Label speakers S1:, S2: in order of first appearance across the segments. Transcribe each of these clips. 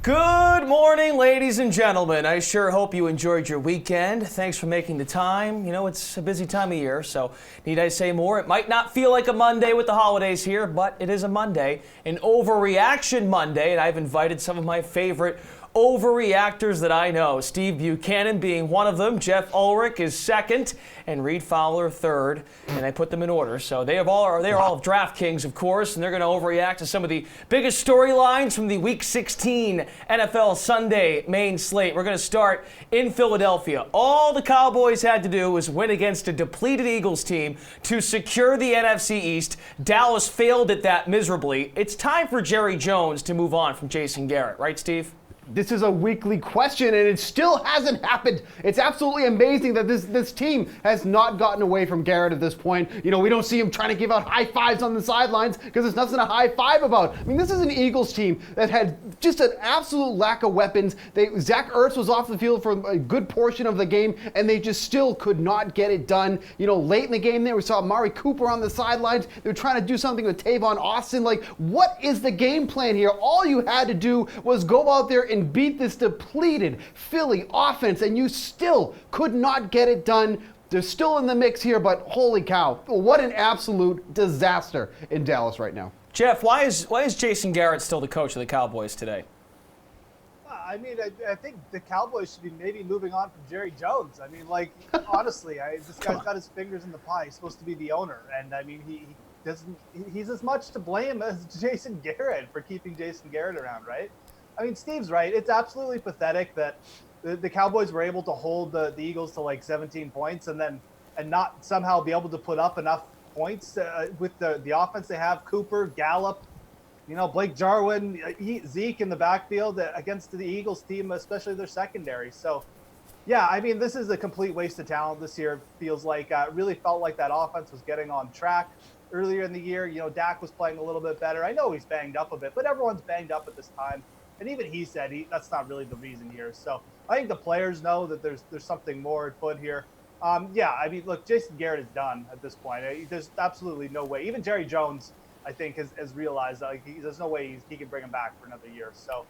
S1: Good morning, ladies and gentlemen. I sure hope you enjoyed your weekend. Thanks for making the time. You know, it's a busy time of year, so need I say more? It might not feel like a Monday with the holidays here, but it is a Monday, an Overreaction Monday, and I've invited some of my favorite overreactors that I know. Steve Buchanan being one of them, Jeff Ulrich is second, and Reed Fowler third. And I put them in order. So they're all of DraftKings, of course, and they're going to overreact to some of the biggest storylines from the Week 16 NFL Sunday main slate. We're going to start in Philadelphia. All the Cowboys had to do was win against a depleted Eagles team to secure the NFC East. Dallas failed at that miserably. It's time for Jerry Jones to move on from Jason Garrett, right, Steve?
S2: This is a weekly question, and it still hasn't happened. It's absolutely amazing that this team has not gotten away from Garrett at this point. You know, we don't see him trying to give out high fives on the sidelines because there's nothing to high five about. I mean, this is an Eagles team that had just an absolute lack of weapons. Zach Ertz was off the field for a good portion of the game, and they just still could not get it done. You know, late in the game there, we saw Amari Cooper on the sidelines. They were trying to do something with Tavon Austin. Like, what is the game plan here? All you had to do was go out there and beat this depleted Philly offense, and you still could not get it done. They're still in the mix here, but holy cow, what an absolute disaster in Dallas right now.
S1: Jeff, why is Jason Garrett still the coach of the Cowboys today?
S3: I mean, I think the Cowboys should be maybe moving on from Jerry Jones. I mean, like, honestly, this guy's got his fingers in the pie. He's supposed to be the owner, and I mean, he's as much to blame as Jason Garrett for keeping Jason Garrett around, right? I mean, Steve's right. It's absolutely pathetic that the Cowboys were able to hold the Eagles to like 17 points and not somehow be able to put up enough points with the offense they have. Cooper, Gallup, you know, Blake Jarwin, Zeke in the backfield against the Eagles team, especially their secondary. So, yeah, I mean, this is a complete waste of talent this year. It feels like it really felt like that offense was getting on track earlier in the year. You know, Dak was playing a little bit better. I know he's banged up a bit, but everyone's banged up at this time. And even he said that's not really the reason here. So I think the players know that there's something more at foot here. Yeah, I mean, look, Jason Garrett is done at this point. There's absolutely no way. Even Jerry Jones, I think, has realized that there's no way he can bring him back for another year. So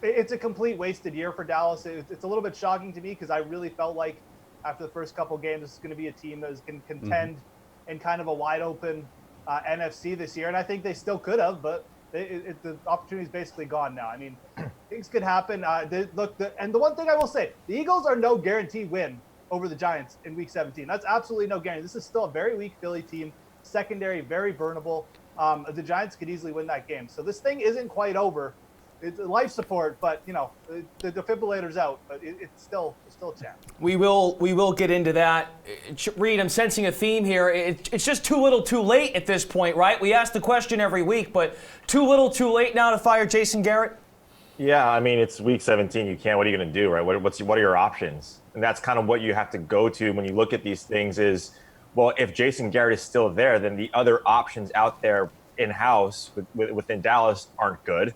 S3: it's a complete wasted year for Dallas. It's a little bit shocking to me because I really felt like after the first couple games, this is going to be a team that can contend in kind of a wide open NFC this year. And I think they still could have, but the opportunity is basically gone now. I mean, things could happen. And the one thing I will say, the Eagles are no guaranteed win over the Giants in Week 17. That's absolutely no guarantee. This is still a very weak Philly team. Secondary, very burnable. The Giants could easily win that game. So this thing isn't quite over. It's life support, but, you know, the defibrillator's out, but it's still a chance.
S1: We will get into that. Reed, I'm sensing a theme here. It's just too little too late at this point, right? We ask the question every week, but too little too late now to fire Jason Garrett?
S4: Yeah, I mean, it's Week 17. You can't. What are you going to do, right? What are your options? And that's kind of what you have to go to when you look at these things is, well, if Jason Garrett is still there, then the other options out there in-house within Dallas aren't good.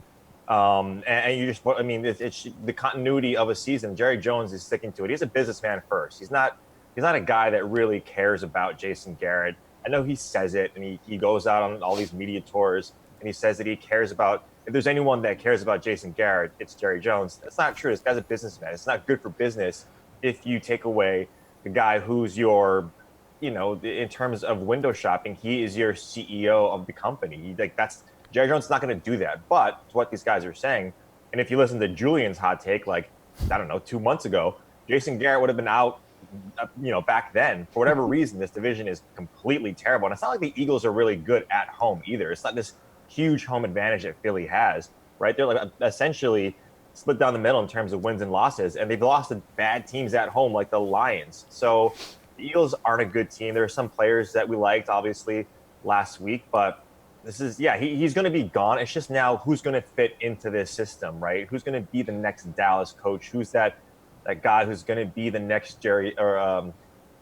S4: And you just, I mean, it's the continuity of a season. Jerry Jones is sticking to it. He's a businessman first. He's not a guy that really cares about Jason Garrett. I know he says it, and he goes out on all these media tours, and he says that he cares about, if there's anyone that cares about Jason Garrett, it's Jerry Jones. That's not true. This guy's a businessman. It's not good for business if you take away the guy who's your, you know, in terms of window shopping, he is your CEO of the company. Jerry Jones is not going to do that, but it's what these guys are saying. And if you listen to Julian's hot take, like, I don't know, 2 months ago, Jason Garrett would have been out, you know, back then. For whatever reason, this division is completely terrible. And it's not like the Eagles are really good at home either. It's not this huge home advantage that Philly has, right? They're like essentially split down the middle in terms of wins and losses, and they've lost to bad teams at home like the Lions. So the Eagles aren't a good team. There are some players that we liked, obviously, last week, but this is, he's going to be gone. It's just now who's going to fit into this system, right? Who's going to be the next Dallas coach? Who's that guy who's going to be the next Jerry or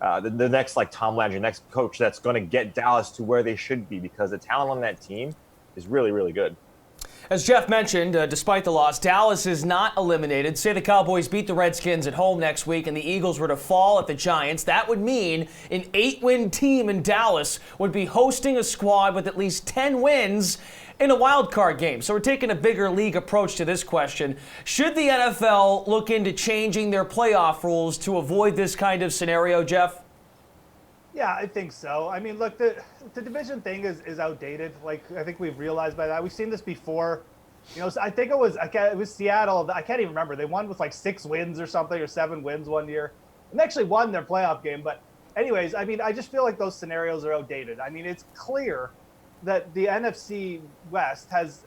S4: the next like Tom Landry, next coach that's going to get Dallas to where they should be, because the talent on that team is really, really good.
S1: As Jeff mentioned, despite the loss, Dallas is not eliminated. Say the Cowboys beat the Redskins at home next week and the Eagles were to fall at the Giants. That would mean an 8-win team in Dallas would be hosting a squad with at least 10 wins in a wild card game. So we're taking a bigger league approach to this question. Should the NFL look into changing their playoff rules to avoid this kind of scenario, Jeff?
S3: Yeah, I think so. I mean, look, the division thing is outdated. Like, I think we've realized by that. We've seen this before. You know, so I think it was Seattle. I can't even remember. They won with like 6 wins or something, or 7 wins one year. And they actually won their playoff game. But anyways, I mean, I just feel like those scenarios are outdated. I mean, it's clear that the NFC West has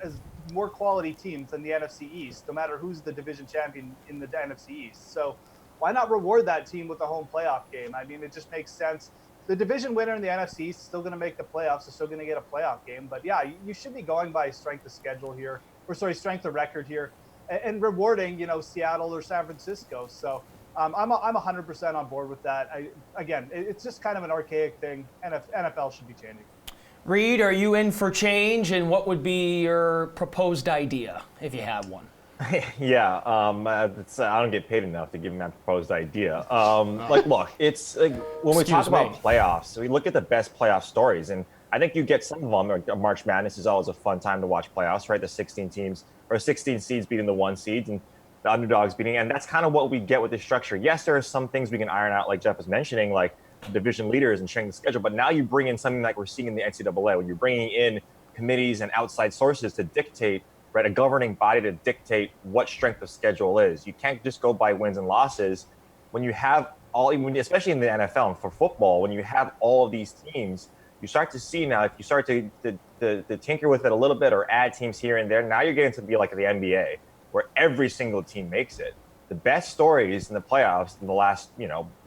S3: more quality teams than the NFC East, no matter who's the division champion in the NFC East. So why not reward that team with a home playoff game? I mean, it just makes sense. The division winner in the NFC is still going to make the playoffs. They're still going to get a playoff game. But yeah, you should be going by strength of schedule here, strength of record here, and rewarding, you know, Seattle or San Francisco. So I'm 100% on board with that. It's just kind of an archaic thing. NFL should be changing.
S1: Reed, are you in for change, and what would be your proposed idea if you have one?
S4: Yeah, I don't get paid enough to give him that proposed idea. Look, it's like when we talk about playoffs, we look at the best playoff stories, and I think you get some of them. Like March Madness is always a fun time to watch playoffs, right? The 16 teams or 16 seeds beating the 1 seeds, and the underdogs beating, and that's kind of what we get with this structure. Yes, there are some things we can iron out, like Jeff was mentioning, like division leaders and sharing the schedule, but now you bring in something like we're seeing in the NCAA, when you're bringing in committees and outside sources to dictate, right, a governing body to dictate what strength of schedule is. You can't just go by wins and losses. When you have especially in the NFL and for football, when you have all of these teams, you start to see now, if you start to tinker with it a little bit or add teams here and there, now you're getting to be like the NBA, where every single team makes it. The best stories in the playoffs in the last,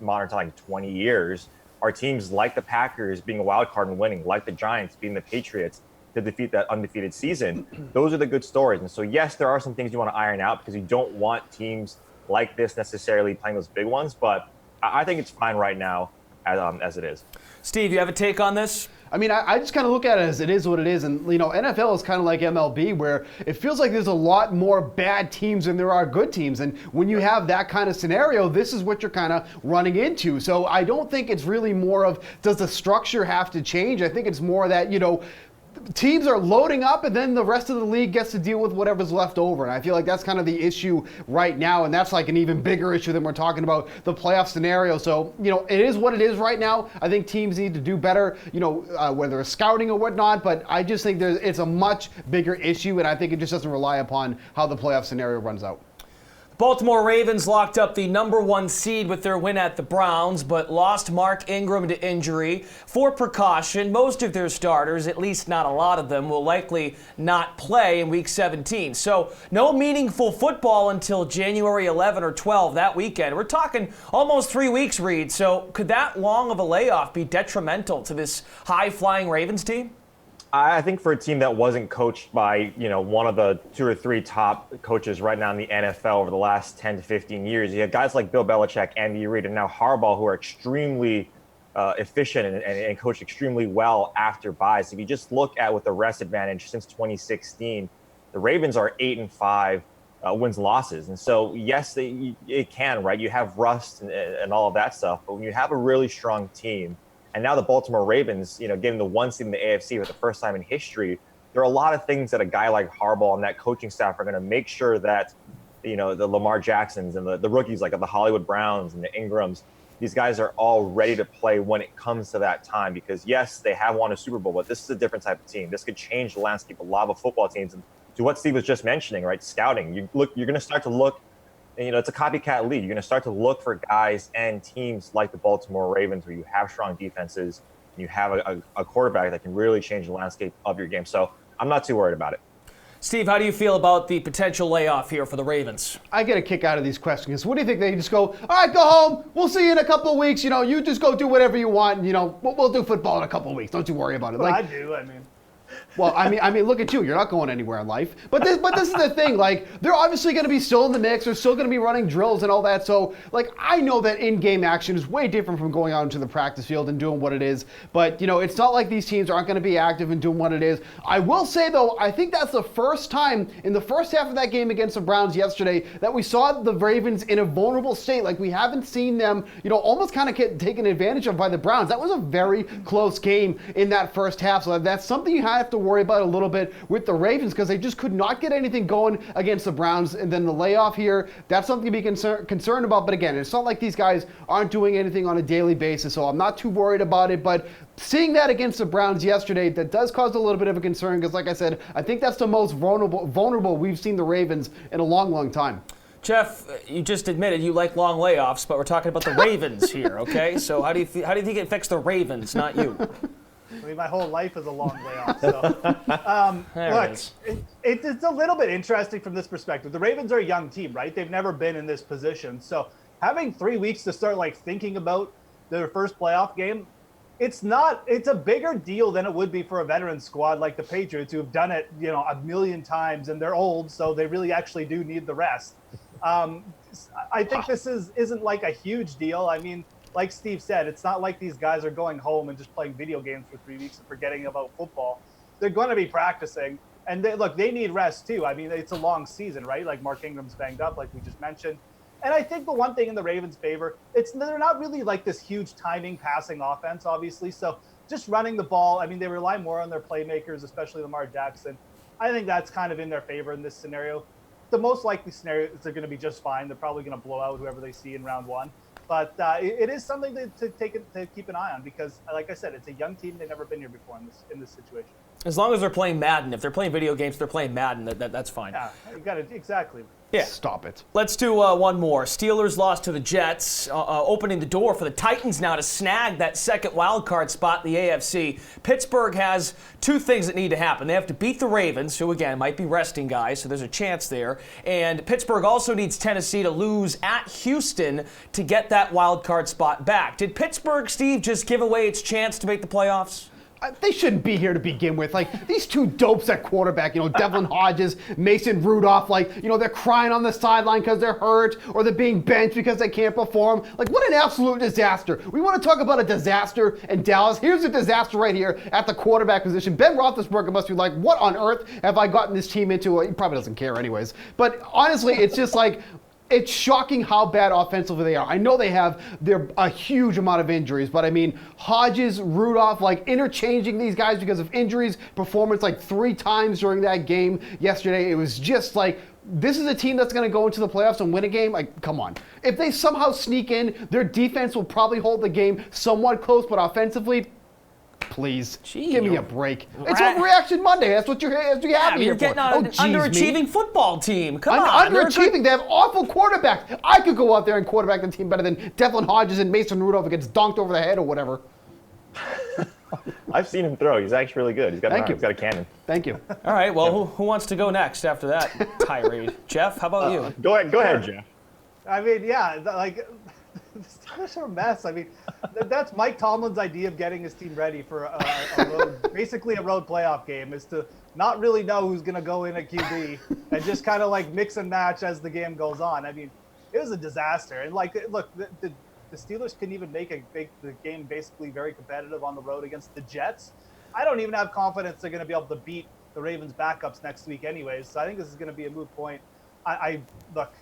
S4: modern time, like 20 years, are teams like the Packers being a wild card and winning, like the Giants being the Patriots to defeat that undefeated season. Those are the good stories. And so, yes, there are some things you want to iron out because you don't want teams like this necessarily playing those big ones. But I think it's fine right now as it is.
S1: Steve, you have a take on this?
S2: I mean, I just kind of look at it as it is what it is. And, NFL is kind of like MLB, where it feels like there's a lot more bad teams than there are good teams. And when you have that kind of scenario, this is what you're kind of running into. So I don't think it's really more of, does the structure have to change? I think it's more that, teams are loading up and then the rest of the league gets to deal with whatever's left over. And I feel like that's kind of the issue right now. And that's like an even bigger issue than we're talking about the playoff scenario. So, it is what it is right now. I think teams need to do better, whether it's scouting or whatnot. But I just think it's a much bigger issue. And I think it just doesn't rely upon how the playoff scenario runs out.
S1: Baltimore Ravens locked up the number 1 seed with their win at the Browns, but lost Mark Ingram to injury. For precaution, most of their starters, at least not a lot of them, will likely not play in Week 17. So no meaningful football until January 11 or 12 that weekend. We're talking almost 3 weeks, Reed. So could that long of a layoff be detrimental to this high-flying Ravens team?
S4: I think for a team that wasn't coached by, one of the 2 or 3 top coaches right now in the NFL over the last 10 to 15 years, you have guys like Bill Belichick, Andy Reid, and now Harbaugh, who are extremely efficient and coach extremely well after buys. If you just look at with the rest advantage since 2016, the Ravens are 8-5 wins and losses. And so, yes, it can, right? You have rust and all of that stuff. But when you have a really strong team, and now the Baltimore Ravens, getting the 1 seed in the AFC for the first time in history, there are a lot of things that a guy like Harbaugh and that coaching staff are going to make sure that, the Lamar Jacksons and the rookies like the Hollywood Browns and the Ingrams, these guys are all ready to play when it comes to that time. Because, yes, they have won a Super Bowl, but this is a different type of team. This could change the landscape of a lot of football teams. And to what Steve was just mentioning, right, scouting, you're going to start to look, it's a copycat league. You're going to start to look for guys and teams like the Baltimore Ravens where you have strong defenses and you have a quarterback that can really change the landscape of your game. So I'm not too worried about it.
S1: Steve, how do you feel about the potential layoff here for the Ravens?
S2: I get a kick out of these questions. What do you think? They just go, all right, go home. We'll see you in a couple of weeks. You just go do whatever you want. And, we'll do football in a couple of weeks. Don't you worry about it.
S3: Well, I do. I mean,
S2: Well, I mean, look at you. You're not going anywhere in life. But this is the thing. Like, they're obviously going to be still in the mix. They're still going to be running drills and all that. So, like, I know that in-game action is way different from going out into the practice field and doing what it is. But, you know, it's not like these teams aren't going to be active and doing what it is. I will say, though, I think that's the first time in the first half of that game against the Browns yesterday that we saw the Ravens in a vulnerable state. Like, we haven't seen them, you know, almost kind of get taken advantage of by the Browns. That was a very close game in that first half. So that's something you have to worry about a little bit with the Ravens, because they just could not get anything going against the Browns. And then the layoff here, that's something to be concerned about. But again, it's not like these guys aren't doing anything on a daily basis, so I'm not too worried about it. But seeing that against the Browns yesterday, that does cause a little bit of a concern, because like I said, I think that's the most vulnerable we've seen the Ravens in a long, long time.
S1: Jeff, you just admitted you like long layoffs, but we're talking about the Ravens here, okay? So how do you think it affects the Ravens, not you?
S3: I mean, my whole life is a long layoff. So, it's a little bit interesting from this perspective. The Ravens are a young team, right? They've never been in this position. So having 3 weeks to start like thinking about their first playoff game, it's a bigger deal than it would be for a veteran squad like the Patriots, who have done it, you know, a million times, and they're old, so they really actually do need the rest. I think this isn't like a huge deal. I mean, like Steve said, it's not like these guys are going home and just playing video games for 3 weeks and forgetting about football. They're going to be practicing, and they need rest too. I mean, it's a long season, right? Like Mark Ingram's banged up, like we just mentioned. And I think the one thing in the Ravens' favor, they're not really like this huge timing passing offense, obviously. So just running the ball, I mean, they rely more on their playmakers, especially Lamar Jackson. I think that's kind of in their favor in this scenario. The most likely scenario is they're going to be just fine. They're probably going to blow out whoever they see in round one. But it is something to keep an eye on, because, like I said, it's a young team. They've never been here before in this situation.
S1: As long as they're playing Madden. If they're playing video games, they're playing Madden. That's fine.
S3: Yeah, you got it. Exactly.
S1: Yeah.
S2: Stop it.
S1: Let's do one more. Steelers lost to the Jets, opening the door for the Titans now to snag that second wild card spot in the AFC. Pittsburgh has two things that need to happen. They have to beat the Ravens, who, again, might be resting guys, so there's a chance there. And Pittsburgh also needs Tennessee to lose at Houston to get that wild card spot back. Did Pittsburgh, Steve, just give away its chance to make the playoffs?
S2: They shouldn't be here to begin with. Like, these two dopes at quarterback, you know, Devlin Hodges, Mason Rudolph, like, you know, they're crying on the sideline because they're hurt, or they're being benched because they can't perform. Like, what an absolute disaster. We want to talk about a disaster in Dallas. Here's a disaster right here at the quarterback position. Ben Roethlisberger must be like, what on earth have I gotten this team into? He probably doesn't care anyways. But honestly, it's just like, it's shocking how bad offensively they are. I know they have a huge amount of injuries, but I mean, Hodges, Rudolph, like interchanging these guys because of injuries, performance like 3 times during that game yesterday. It was just like, this is a team that's going to go into the playoffs and win a game. Like, come on. If they somehow sneak in, their defense will probably hold the game somewhat close, but offensively, please, give me a break. It's Overreaction Monday. That's what you're having here
S1: You're getting on an underachieving football team. Come on.
S2: Underachieving. They have awful quarterbacks. I could go out there and quarterback the team better than Devlin Hodges and Mason Rudolph gets donked over the head or whatever.
S4: I've seen him throw. He's actually really good. He's got a cannon.
S2: Thank you.
S1: All right. Well, who wants to go next after that tirade? Jeff, how about you?
S4: Go ahead, Jeff.
S3: I mean, yeah, like, the Steelers are a mess. I mean, that's Mike Tomlin's idea of getting his team ready for a road, basically a road playoff game, is to not really know who's going to go in at QB and just kind of like mix and match as the game goes on. I mean, it was a disaster. And like, look, the Steelers couldn't even make the game basically very competitive on the road against the Jets. I don't even have confidence they're going to be able to beat the Ravens backups next week anyways. So I think this is going to be a moot point. Look,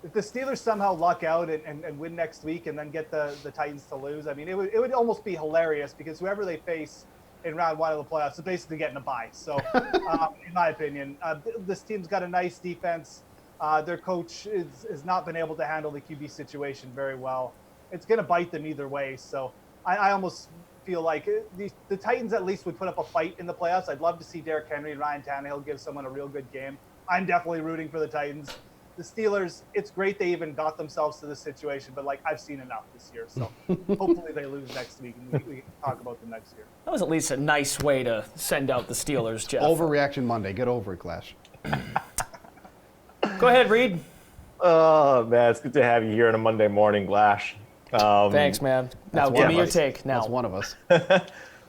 S3: if the Steelers somehow luck out and win next week and then get the Titans to lose, I mean, it would almost be hilarious, because whoever they face in round one of the playoffs is basically getting a bye. So, in my opinion, this team's got a nice defense. Their coach has not been able to handle the QB situation very well. It's going to bite them either way. So I almost feel like the Titans at least would put up a fight in the playoffs. I'd love to see Derrick Henry and Ryan Tannehill give someone a real good game. I'm definitely rooting for the Titans. The Steelers, it's great they even got themselves to this situation, but like, I've seen enough this year. So hopefully they lose next week and we can talk about them next year.
S1: That was at least a nice way to send out the Steelers, Jeff.
S2: Overreaction Monday. Get over it, Glash.
S1: Go ahead, Reed.
S4: Oh, man, it's good to have you here on a Monday morning, Glash.
S1: Thanks, man. Now, give me your take now.
S2: That's one of us.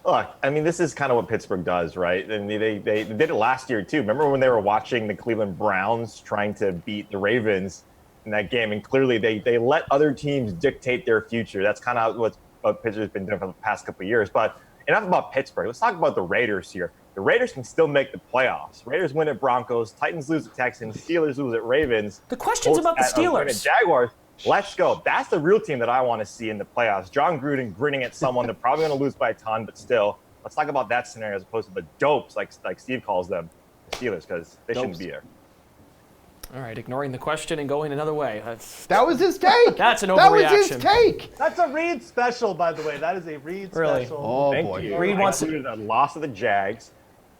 S4: Look, I mean, this is kind of what Pittsburgh does, right? And they did it last year, too. Remember when they were watching the Cleveland Browns trying to beat the Ravens in that game? And clearly they let other teams dictate their future. That's kind of what Pittsburgh's been doing for the past couple of years. But enough about Pittsburgh. Let's talk about the Raiders here. The Raiders can still make the playoffs. Raiders win at Broncos. Titans lose at Texans. Steelers lose at Ravens.
S1: The question's about the Steelers.
S4: At Jaguars. Let's go. That's the real team that I want to see in the playoffs. John Gruden grinning at someone. They're probably going to lose by a ton, but still, let's talk about that scenario as opposed to the dopes, like Steve calls them, the Steelers, because they shouldn't be there.
S1: All right, ignoring the question and going another way.
S2: That was his take.
S1: That's an
S2: That was
S1: overreaction.
S2: his take.
S3: That's a Reed special, by the way. That is a Reed
S1: Really?
S3: special.
S2: Oh,
S4: Thank
S2: boy.
S4: you.
S1: Reed
S4: I
S1: wants to-
S4: included a loss of the Jags,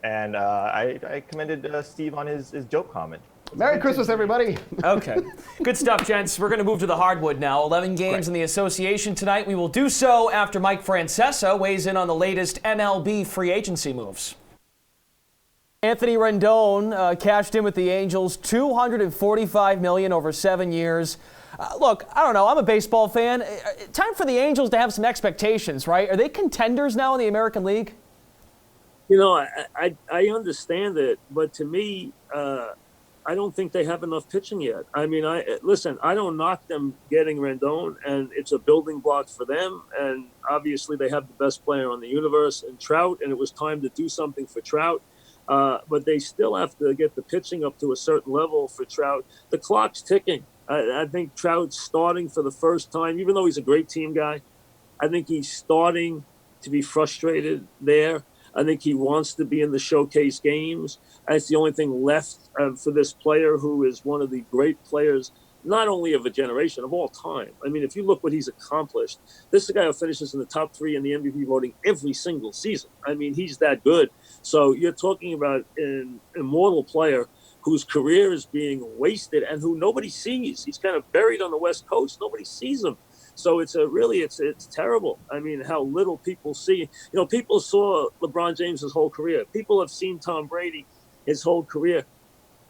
S4: and I commended Steve on his dope comment.
S2: Merry Christmas, everybody.
S1: Okay. Good stuff, gents. We're going to move to the hardwood now. 11 games in the association tonight. We will do so after Mike Francesa weighs in on the latest MLB free agency moves. Anthony Rendon cashed in with the Angels, $245 million over 7 years. Look, I don't know. I'm a baseball fan. Time for the Angels to have some expectations, right? Are they contenders now in the American League?
S5: You know, I understand it, but to me, I don't think they have enough pitching yet. I mean, listen, I don't knock them getting Rendon, and it's a building block for them. And obviously, they have the best player on the universe in Trout, and it was time to do something for Trout. But they still have to get the pitching up to a certain level for Trout. The clock's ticking. I think Trout's starting for the first time, even though he's a great team guy. I think he's starting to be frustrated there. I think he wants to be in the showcase games. That's the only thing left for this player, who is one of the great players, not only of a generation, of all time. I mean, if you look what he's accomplished, this is a guy who finishes in the top 3 in the MVP voting every single season. I mean, he's that good. So you're talking about an immortal player whose career is being wasted and who nobody sees. He's kind of buried on the West Coast. Nobody sees him. So it's terrible. I mean, how little people see. You know, people saw LeBron James his whole career. People have seen Tom Brady his whole career.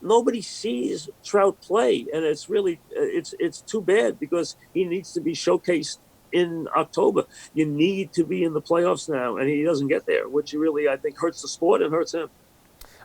S5: Nobody sees Trout play, and it's really it's too bad, because he needs to be showcased in October. You need to be in the playoffs now, and he doesn't get there, which really, I think, hurts the sport and hurts him.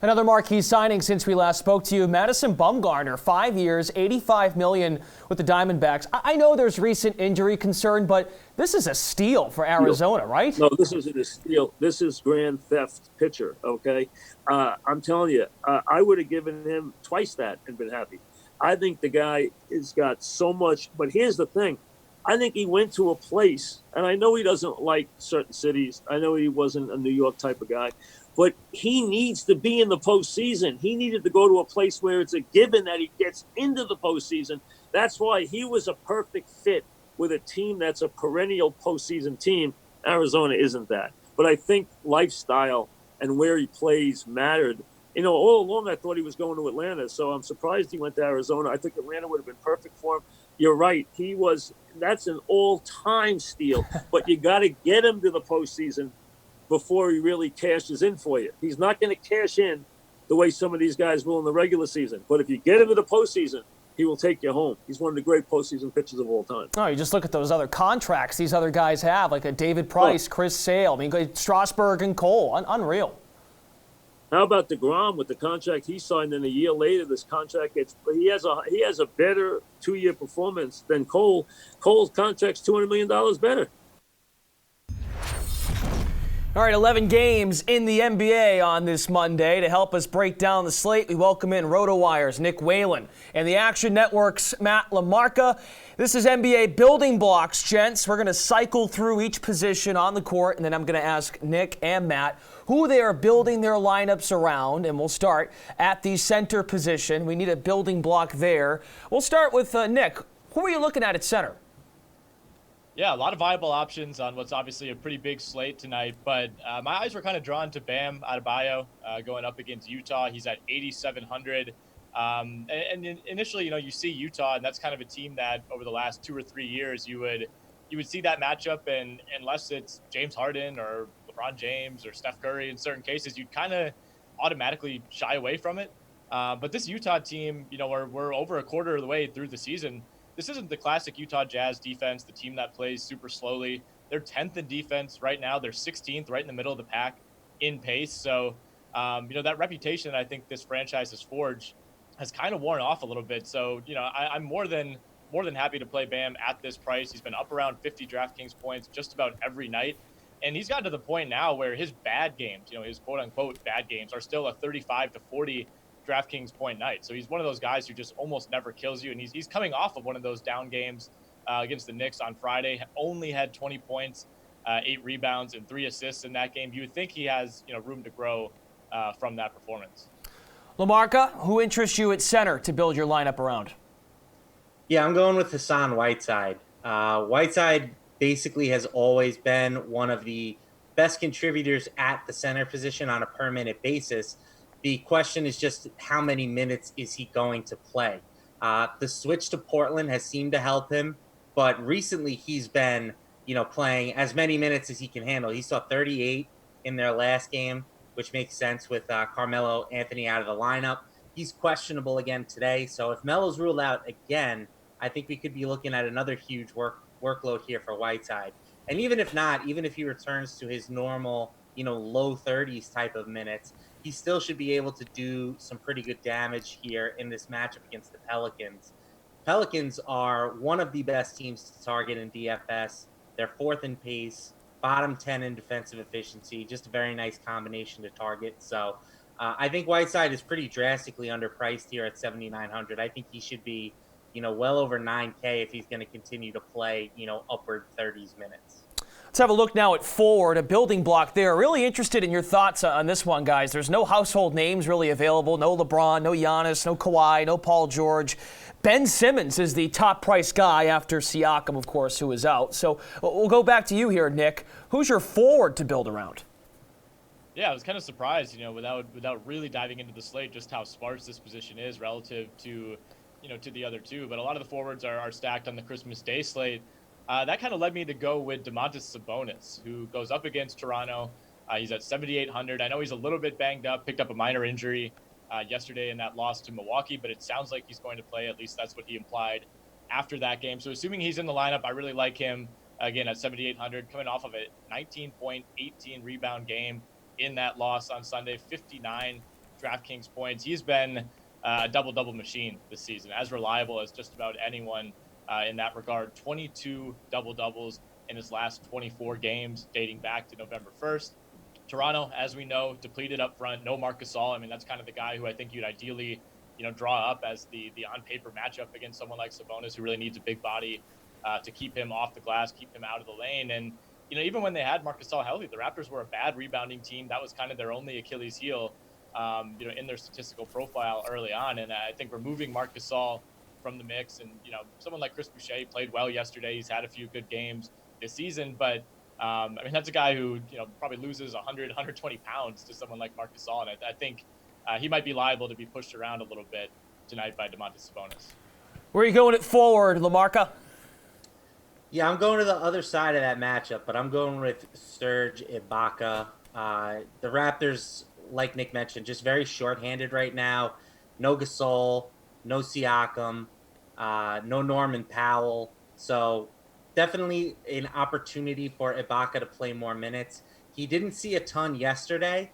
S1: Another marquee signing since we last spoke to you, Madison Bumgarner, 5 years, $85 million with the Diamondbacks. I know there's recent injury concern, but this is a steal for Arizona, right?
S5: No, this isn't a steal. This is grand theft pitcher, okay? I'm telling you, I would have given him twice that and been happy. I think the guy has got so much, but here's the thing. I think he went to a place, and I know he doesn't like certain cities. I know he wasn't a New York type of guy. But he needs to be in the postseason. He needed to go to a place where it's a given that he gets into the postseason. That's why he was a perfect fit with a team that's a perennial postseason team. Arizona isn't that. But I think lifestyle and where he plays mattered. You know, all along I thought he was going to Atlanta, so I'm surprised he went to Arizona. I think Atlanta would have been perfect for him. You're right. That's an all-time steal. But you got to get him to the postseason before he really cashes in for you. He's not going to cash in the way some of these guys will in the regular season. But if you get him to the postseason, he will take you home. He's one of the great postseason pitchers of all time.
S1: Oh, you just look at those other contracts these other guys have, like a David Price, Chris Sale, I mean, Strasburg and Cole. Unreal.
S5: How about DeGrom with the contract he signed, and a year later this contract gets – he has a better 2-year performance than Cole. Cole's contract's $200 million better.
S1: All right, 11 games in the NBA on this Monday. To help us break down the slate, we welcome in RotoWire's Nick Whalen and the Action Network's Matt LaMarca. This is NBA Building Blocks, gents. We're going to cycle through each position on the court, and then I'm going to ask Nick and Matt who they are building their lineups around, and we'll start at the center position. We need a building block there. We'll start with Nick. Who are you looking at center?
S6: Yeah, a lot of viable options on what's obviously a pretty big slate tonight, but my eyes were kind of drawn to Bam Adebayo going up against Utah. He's at 8,700. And initially, you know, you see Utah, and that's kind of a team that over the last 2 or 3 years you would see that matchup, and unless it's James Harden or LeBron James or Steph Curry in certain cases, you'd kind of automatically shy away from it. But this Utah team, you know, we're over a quarter of the way through the season. This isn't the classic Utah Jazz defense, the team that plays super slowly. They're 10th in defense right now. They're 16th, right in the middle of the pack in pace. So, that reputation that I think this franchise has forged has kind of worn off a little bit. So, I'm more than happy to play Bam at this price. He's been up around 50 DraftKings points just about every night. And he's gotten to the point now where his bad games, his quote unquote bad games, are still a 35 to 40 DraftKings point night. So he's one of those guys who just almost never kills you. And he's coming off of one of those down games against the Knicks on Friday. Only had 20 points, 8 rebounds, and 3 assists in that game. You would think he has room to grow from that performance.
S1: LaMarca, who interests you at center to build your lineup around?
S7: Yeah, I'm going with Hassan Whiteside. Whiteside basically has always been one of the best contributors at the center position on a per minute basis. The question is just how many minutes is he going to play? The switch to Portland has seemed to help him, but recently he's been, playing as many minutes as he can handle. He saw 38 in their last game, which makes sense with Carmelo Anthony out of the lineup. He's questionable again today. So if Melo's ruled out again, I think we could be looking at another huge workload here for Whiteside. And even if not, even if he returns to his normal, low 30s type of minutes, he still should be able to do some pretty good damage here in this matchup against the Pelicans. Pelicans are one of the best teams to target in DFS. They're 4th in pace, bottom 10 in defensive efficiency, just a very nice combination to target. So I think Whiteside is pretty drastically underpriced here at 7,900. I think he should be, well over 9K if he's going to continue to play, upward 30s minutes.
S1: Let's have a look now at forward, a building block there. Really interested in your thoughts on this one, guys. There's no household names really available. No LeBron, no Giannis, no Kawhi, no Paul George. Ben Simmons is the top price guy after Siakam, of course, who is out. So we'll go back to you here, Nick. Who's your forward to build around?
S6: Yeah, I was kind of surprised, without really diving into the slate, just how sparse this position is relative to, to the other two. But a lot of the forwards are stacked on the Christmas Day slate. That kind of led me to go with Domantas Sabonis, who goes up against Toronto. He's at 7,800. I know he's a little bit banged up, picked up a minor injury yesterday in that loss to Milwaukee, but it sounds like he's going to play. At least that's what he implied after that game. So assuming he's in the lineup, I really like him, again, at 7,800, coming off of a 19-point, 18-rebound game in that loss on Sunday, 59 DraftKings points. He's been a double-double machine this season, as reliable as just about anyone in that regard. 22 double-doubles in his last 24 games dating back to November 1st. Toronto, as we know, depleted up front. No Marc Gasol. I mean, that's kind of the guy who I think you'd ideally, draw up as the on-paper matchup against someone like Sabonis, who really needs a big body to keep him off the glass, keep him out of the lane. And, even when they had Marc Gasol healthy, the Raptors were a bad rebounding team. That was kind of their only Achilles heel, in their statistical profile early on. And I think removing Marc Gasol from the mix, and someone like Chris Boucher played well yesterday. He's had a few good games this season, but that's a guy who probably loses 100, 120 pounds to someone like Marc Gasol, and I think he might be liable to be pushed around a little bit tonight by Domantas Sabonis.
S1: Where are you going at forward, LaMarca?
S7: Yeah, I'm going to the other side of that matchup, but I'm going with Serge Ibaka. The Raptors, like Nick mentioned, just very shorthanded right now. No Gasol, no Siakam, no Norman Powell. So definitely an opportunity for Ibaka to play more minutes. He didn't see a ton yesterday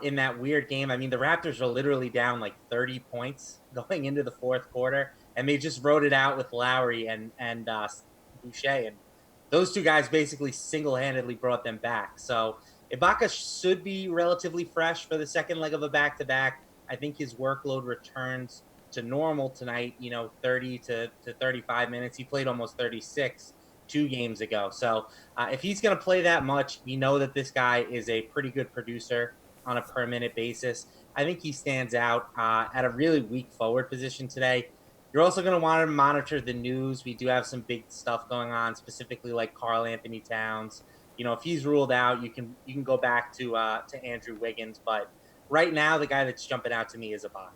S7: in that weird game. I mean, the Raptors are literally down like 30 points going into the fourth quarter, and they just wrote it out with Lowry and Boucher. And those two guys basically single-handedly brought them back. So Ibaka should be relatively fresh for the second leg of a back-to-back. I think his workload returns to normal tonight, 30 to 35 minutes. He played almost 36 2 games ago. So if he's going to play that much, we know that this guy is a pretty good producer on a per minute basis. I think he stands out at a really weak forward position today. You're also going to want to monitor the news. We do have some big stuff going on, specifically like Karl Anthony Towns. If he's ruled out, you can go back to Andrew Wiggins. But right now, the guy that's jumping out to me is Ibaka.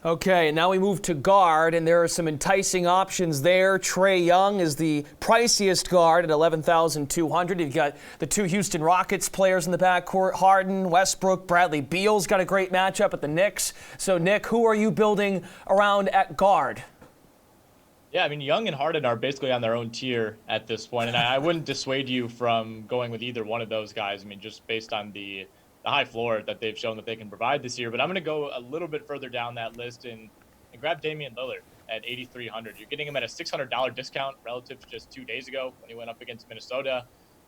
S1: Okay, and now we move to guard, and there are some enticing options there. Trae Young is the priciest guard at $11,200. You've got the 2 Houston Rockets players in the backcourt, Harden, Westbrook, Bradley Beal's got a great matchup at the Knicks. So, Nick, who are you building around at guard?
S6: Yeah, I mean, Young and Harden are basically on their own tier at this point, and I wouldn't dissuade you from going with either one of those guys. I mean, just based on the high floor that they've shown that they can provide this year. But I'm going to go a little bit further down that list and grab Damian Lillard at 8,300. You're getting him at a $600 discount relative to just 2 days ago when he went up against Minnesota.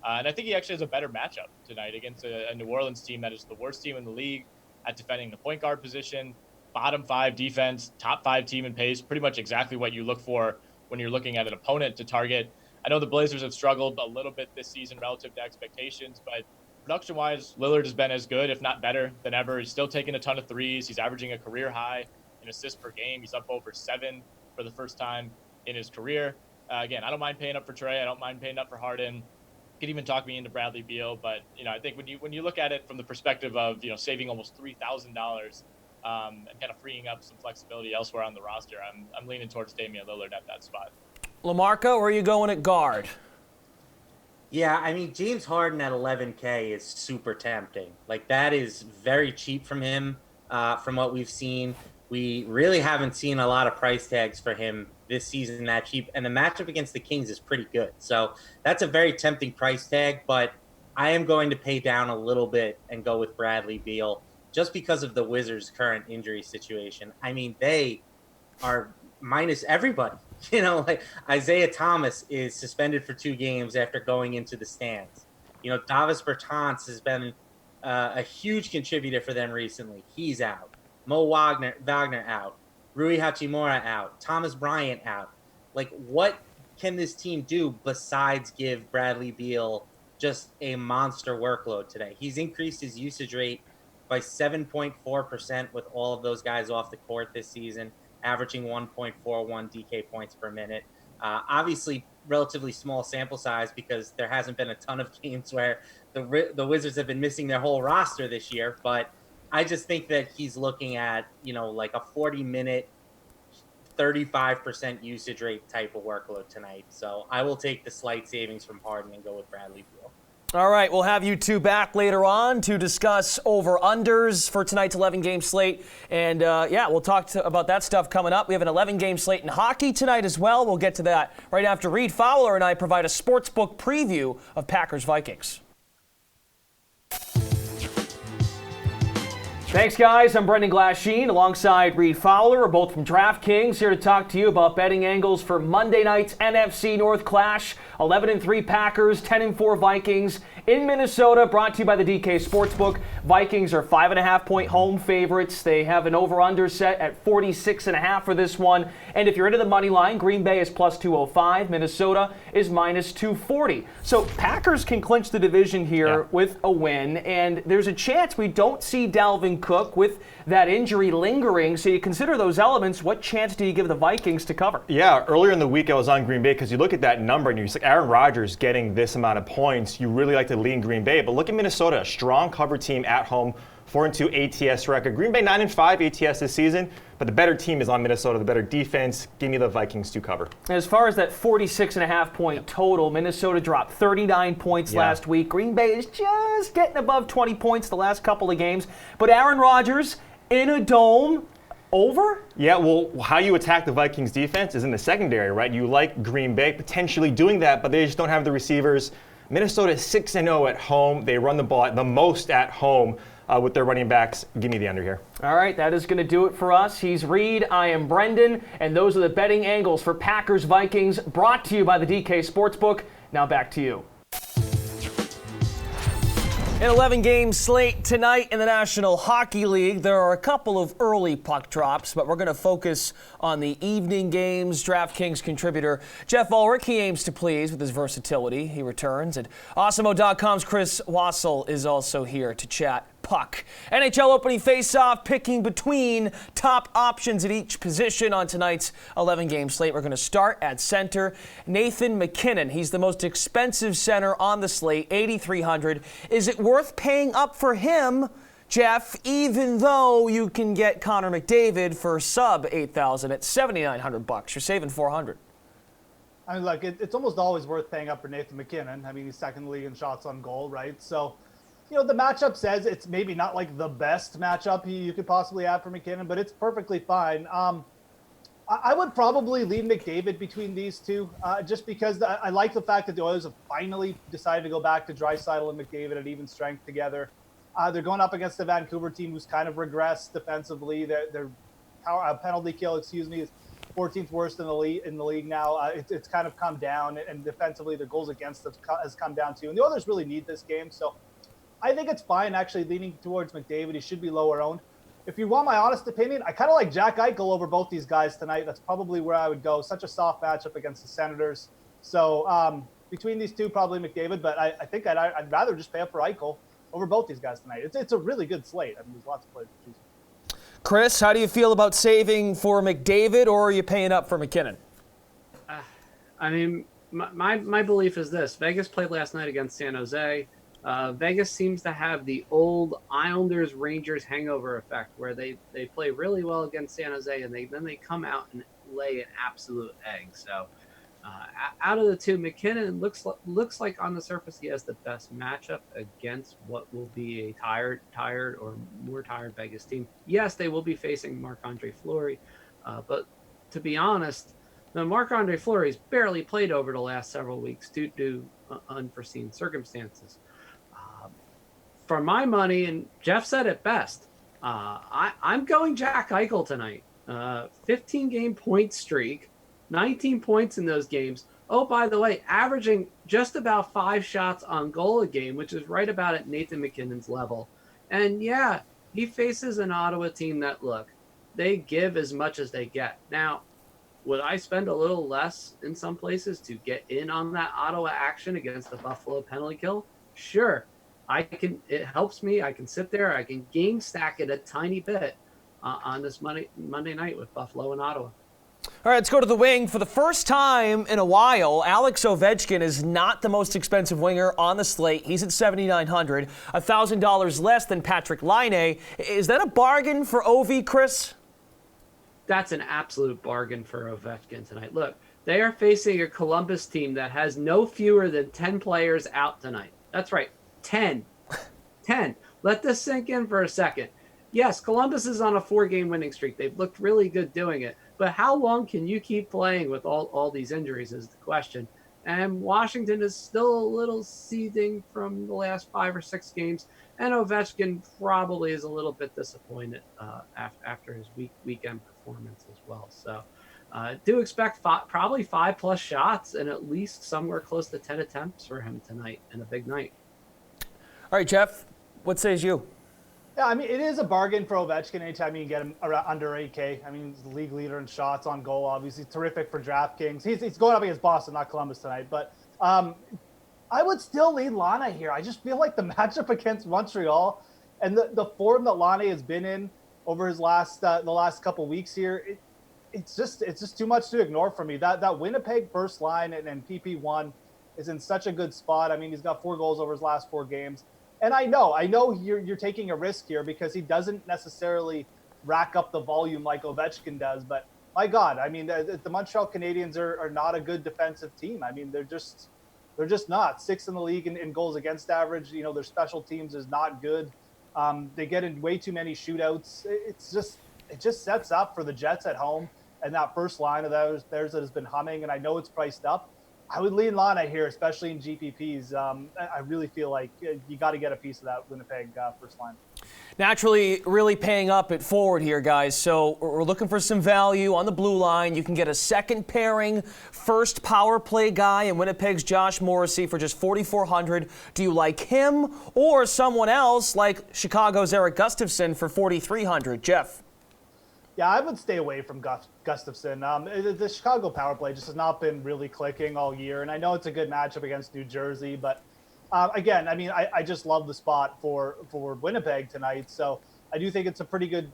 S6: And I think he actually has a better matchup tonight against a New Orleans team that is the worst team in the league at defending the point guard position. Bottom 5 defense, top 5 team in pace, pretty much exactly what you look for when you're looking at an opponent to target. I know the Blazers have struggled a little bit this season relative to expectations, but production-wise, Lillard has been as good, if not better, than ever. He's still taking a ton of threes. He's averaging a career high in assists per game. He's up over 7 for the first time in his career. Again, I don't mind paying up for Trey. I don't mind paying up for Harden. You could even talk me into Bradley Beal, but I think when you look at it from the perspective of saving almost $3,000 and kind of freeing up some flexibility elsewhere on the roster, I'm leaning towards Damian Lillard at that spot.
S1: LaMarco, where are you going at guard?
S7: Yeah, I mean, James Harden at 11K is super tempting. Like, that is very cheap from him, from what we've seen. We really haven't seen a lot of price tags for him this season that cheap, and the matchup against the Kings is pretty good. So that's a very tempting price tag, but I am going to pay down a little bit and go with Bradley Beal just because of the Wizards' current injury situation. I mean, they are minus everybody. Like Isaiah Thomas is suspended for 2 games after going into the stands. Davis Bertans has been a huge contributor for them recently. He's out. Mo Wagner out. Rui Hachimura out. Thomas Bryant out. Like, what can this team do besides give Bradley Beal just a monster workload today? He's increased his usage rate by 7.4% with all of those guys off the court this season, averaging 1.41 DK points per minute. Obviously, relatively small sample size because there hasn't been a ton of games where the Wizards have been missing their whole roster this year. But I just think that he's looking at, like a 40-minute, 35% usage rate type of workload tonight. So I will take the slight savings from Harden and go with Bradley Beal.
S1: All right, we'll have you two back later on to discuss over-unders for tonight's 11-game slate. And, we'll talk about that stuff coming up. We have an 11-game slate in hockey tonight as well. We'll get to that right after Reed Fowler and I provide a sportsbook preview of Packers-Vikings. Thanks, guys. I'm Brendan Glasheen alongside Reed Fowler. We're both from DraftKings, here to talk to you about betting angles for Monday night's NFC North clash. 11-3 Packers, 10-4 Vikings in Minnesota, brought to you by the DK Sportsbook. Vikings are 5.5-point home favorites. They have an over-under set at 46.5 for this one. And if you're into the money line, Green Bay is plus 205. Minnesota is minus 240. So Packers can clinch the division here with a win. And there's a chance we don't see Dalvin Cook with that injury lingering. So you consider those elements. What chance do you give the Vikings to cover?
S4: Yeah, earlier in the week I was on Green Bay because you look at that number and you're just like, Aaron Rodgers getting this amount of points. You really like to lean Green Bay. But look at Minnesota, a strong cover team at home, 4-2 ATS record. Green Bay 9-5 ATS this season, but the better team is on Minnesota, the better defense. Give me the Vikings to cover.
S1: As far as that 46.5-point total, Minnesota dropped 39 points last week. Green Bay is just getting above 20 points the last couple of games. But Aaron Rodgers in a dome, over?
S4: Yeah, well, how you attack the Vikings defense is in the secondary, right? You like Green Bay potentially doing that, but they just don't have the receivers. Minnesota is 6-0 at home. They run the ball the most at home with their running backs. Give me the under here.
S1: All right, that is going to do it for us. He's Reed, I am Brendan, and those are the betting angles for Packers-Vikings, brought to you by the DK Sportsbook. Now back to you. An 11-game slate tonight in the National Hockey League. There are a couple of early puck drops, but we're going to focus on the evening games. DraftKings contributor Jeff Ulrich, he aims to please with his versatility. He returns, and Awesemo.com's Chris Wassel is also here to chat puck. NHL opening face-off, picking between top options at each position on tonight's 11-game slate. We're going to start at center. Nathan MacKinnon, he's the most expensive center on the slate, $8,300. Is it worth paying up for him, Jeff, even though you can get Connor McDavid for sub $8,000 at $7,900? You're saving $400.
S3: I mean, look, it's almost always worth paying up for Nathan MacKinnon. I mean, he's second in the league in shots on goal, right? So, the matchup says it's maybe not like the best matchup you could possibly have for McKinnon, but it's perfectly fine. I would probably lean McDavid between these two, just because I like the fact that the Oilers have finally decided to go back to Draisaitl and McDavid at even strength together. They're going up against the Vancouver team, who's kind of regressed defensively. Their penalty kill, is 14th worst in the league now. It's kind of come down, and defensively, their goals against has come down too. And the Oilers really need this game, so I think it's fine actually leaning towards McDavid. He should be lower owned. If you want my honest opinion, I kind of like Jack Eichel over both these guys tonight. That's probably where I would go. Such a soft matchup against the Senators. So between these two, probably McDavid. But I think I'd rather just pay up for Eichel over both these guys tonight. It's a really good slate. I mean, there's lots of players to choose from.
S1: Chris, how do you feel about saving for McDavid, or are you paying up for McKinnon?
S8: I mean, my belief is this. Vegas played last night against San Jose. Vegas seems to have the old Islanders Rangers hangover effect, where they play really well against San Jose and then they come out and lay an absolute egg. So out of the two, McKinnon looks like on the surface he has the best matchup against what will be a tired or more tired Vegas team. Yes, they will be facing Marc-Andre Fleury, but to be honest, Marc-Andre Fleury's barely played over the last several weeks due to unforeseen circumstances. For my money, and Jeff said it best, I'm going Jack Eichel tonight. 15-game point streak, 19 points in those games. Oh, by the way, averaging just about 5 shots on goal a game, which is right about at Nathan McKinnon's level. And yeah, he faces an Ottawa team that, look, they give as much as they get. Now, would I spend a little less in some places to get in on that Ottawa action against the Buffalo penalty kill? Sure. It helps me. I can sit there. I can game stack it a tiny bit on this Monday night with Buffalo and Ottawa.
S1: All right, let's go to the wing. For the first time in a while, Alex Ovechkin is not the most expensive winger on the slate. He's at $7,900, $1,000 less than Patrick Laine. Is that a bargain for Ovi, Chris?
S8: That's an absolute bargain for Ovechkin tonight. Look, they are facing a Columbus team that has no fewer than 10 players out tonight. That's right. 10. Let this sink in for a second. Yes, Columbus is on a 4-game winning streak. They've looked really good doing it. But how long can you keep playing with all these injuries is the question. And Washington is still a little seething from the last 5 or 6 games. And Ovechkin probably is a little bit disappointed after his weekend performance as well. So do expect probably 5+ shots and at least somewhere close to 10 attempts for him tonight and a big night.
S1: All right, Jeff, what says you?
S3: Yeah, I mean, it is a bargain for Ovechkin anytime you can get him around under 8K. I mean, he's the league leader in shots on goal, obviously. Terrific for DraftKings. He's going up against Boston, not Columbus tonight. But I would still lean Lana here. I just feel like the matchup against Montreal and the form that Lana has been in over his the last couple weeks here, it's just too much to ignore for me. That Winnipeg first line and PP1 is in such a good spot. I mean, he's got 4 goals over his last 4 games. And I know you're taking a risk here because he doesn't necessarily rack up the volume like Ovechkin does. But my God, I mean, the Montreal Canadiens are not a good defensive team. I mean, they're just not. 6th in the league in goals against average. You know, their special teams is not good. They get in way too many shootouts. It just sets up for the Jets at home and that first line of theirs that has been humming. And I know it's priced up. I would lean Lana here, especially in GPPs. I really feel like you got to get a piece of that Winnipeg first line.
S1: Naturally, really paying up at forward here, guys. So we're looking for some value on the blue line. You can get a second pairing, first power play guy in Winnipeg's Josh Morrissey for just $4,400. Do you like him or someone else like Chicago's Eric Gustafsson for $4,300? Jeff?
S3: Yeah, I would stay away from Gustafsson. The Chicago power play just has not been really clicking all year, and I know it's a good matchup against New Jersey, but again, I mean, I just love the spot for Winnipeg tonight, so I do think it's a pretty good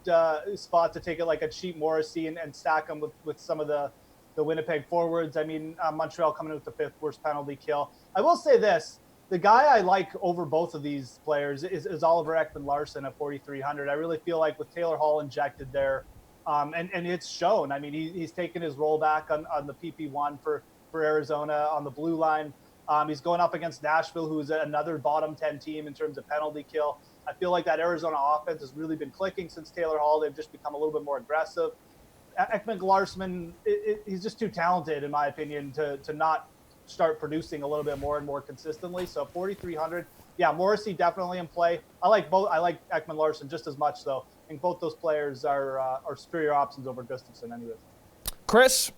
S3: spot to take it like a cheap Morrissey and stack them with some of the Winnipeg forwards. I mean, Montreal coming in with the 5th worst penalty kill. I will say this. The guy I like over both of these players is Oliver Ekman-Larsson at $4,300. I really feel like with Taylor Hall injected there, and it's shown. I mean, he's taken his role back on the PP1 for Arizona on the blue line. He's going up against Nashville, who's another bottom 10 team in terms of penalty kill. I feel like that Arizona offense has really been clicking since Taylor Hall. They've just become a little bit more aggressive. Ekman Glarsman, he's just too talented, in my opinion, to not start producing a little bit more and more consistently. So 4,300. Yeah, Morrissey definitely in play. I like both. I like Ekman Larsson just as much, though. I think both those players are superior options over Gustafsson, anyways.
S1: Chris?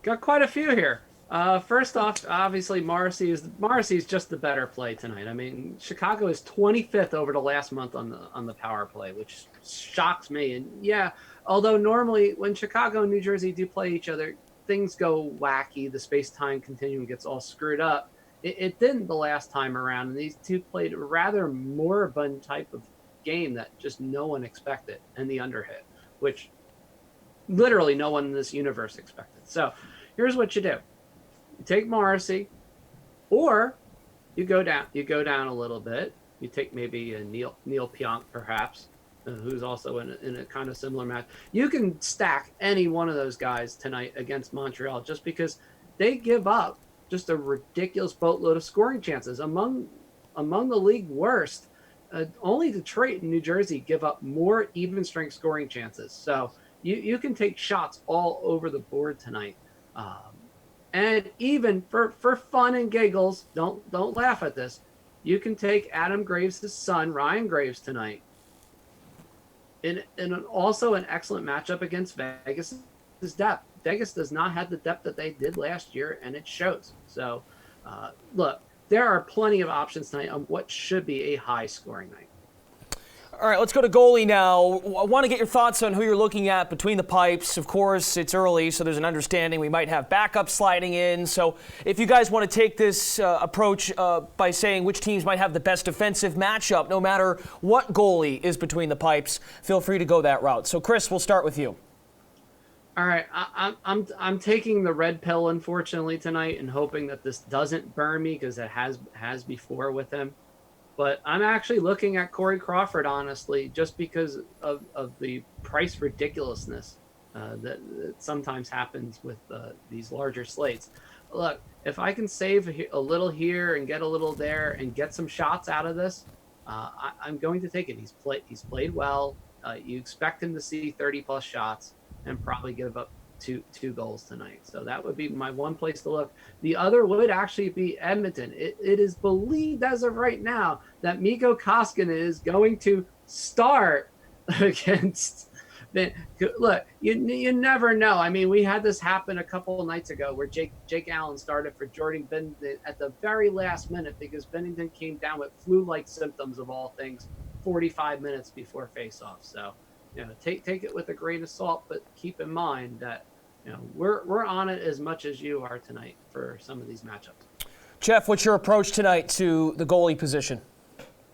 S8: Got quite a few here. First off, obviously Morrissey's just the better play tonight. I mean, Chicago is 25th over the last month on the power play, which shocks me. And yeah, although normally when Chicago and New Jersey do play each other, things go wacky. The space-time continuum gets all screwed up. It didn't the last time around, and these two played a rather moribund type of game that just no one expected, and the underhit, which literally no one in this universe expected. So here's what you do. You take Morrissey, or you go down a little bit. You take maybe a Neil Pionk, perhaps, who's also in a kind of similar match. You can stack any one of those guys tonight against Montreal just because they give up just a ridiculous boatload of scoring chances. Among the league worst, only Detroit and New Jersey give up more even strength scoring chances. So you can take shots all over the board tonight. And even for fun and giggles, don't laugh at this. You can take Adam Graves' son, Ryan Graves, tonight. In also an excellent matchup against Vegas' depth. Vegas does not have the depth that they did last year, and it shows. So, look, there are plenty of options tonight on what should be a high-scoring night.
S1: All right, let's go to goalie now. I want to get your thoughts on who you're looking at between the pipes. Of course, it's early, so there's an understanding we might have backups sliding in. So if you guys want to take this approach by saying which teams might have the best defensive matchup, no matter what goalie is between the pipes, feel free to go that route. So, Chris, we'll start with you.
S8: All right, I'm taking the red pill, unfortunately, tonight, and hoping that this doesn't burn me because it has before with him. But I'm actually looking at Corey Crawford, honestly, just because of the price ridiculousness that sometimes happens with these larger slates. Look, if I can save a little here and get a little there and get some shots out of this, I'm going to take it. He's played well. You expect him to see 30-plus shots and probably give up two goals tonight. So that would be my one place to look. The other would actually be Edmonton. It is believed as of right now that Mikko Koskinen is going to start against. Look, you never know. I mean, we had this happen a couple of nights ago where Jake Allen started for Jordan Binnington at the very last minute because Binnington came down with flu-like symptoms of all things 45 minutes before face-off. So, take it with a grain of salt, but keep in mind that we're on it as much as you are tonight for some of these matchups.
S1: Jeff, what's your approach tonight to the goalie position?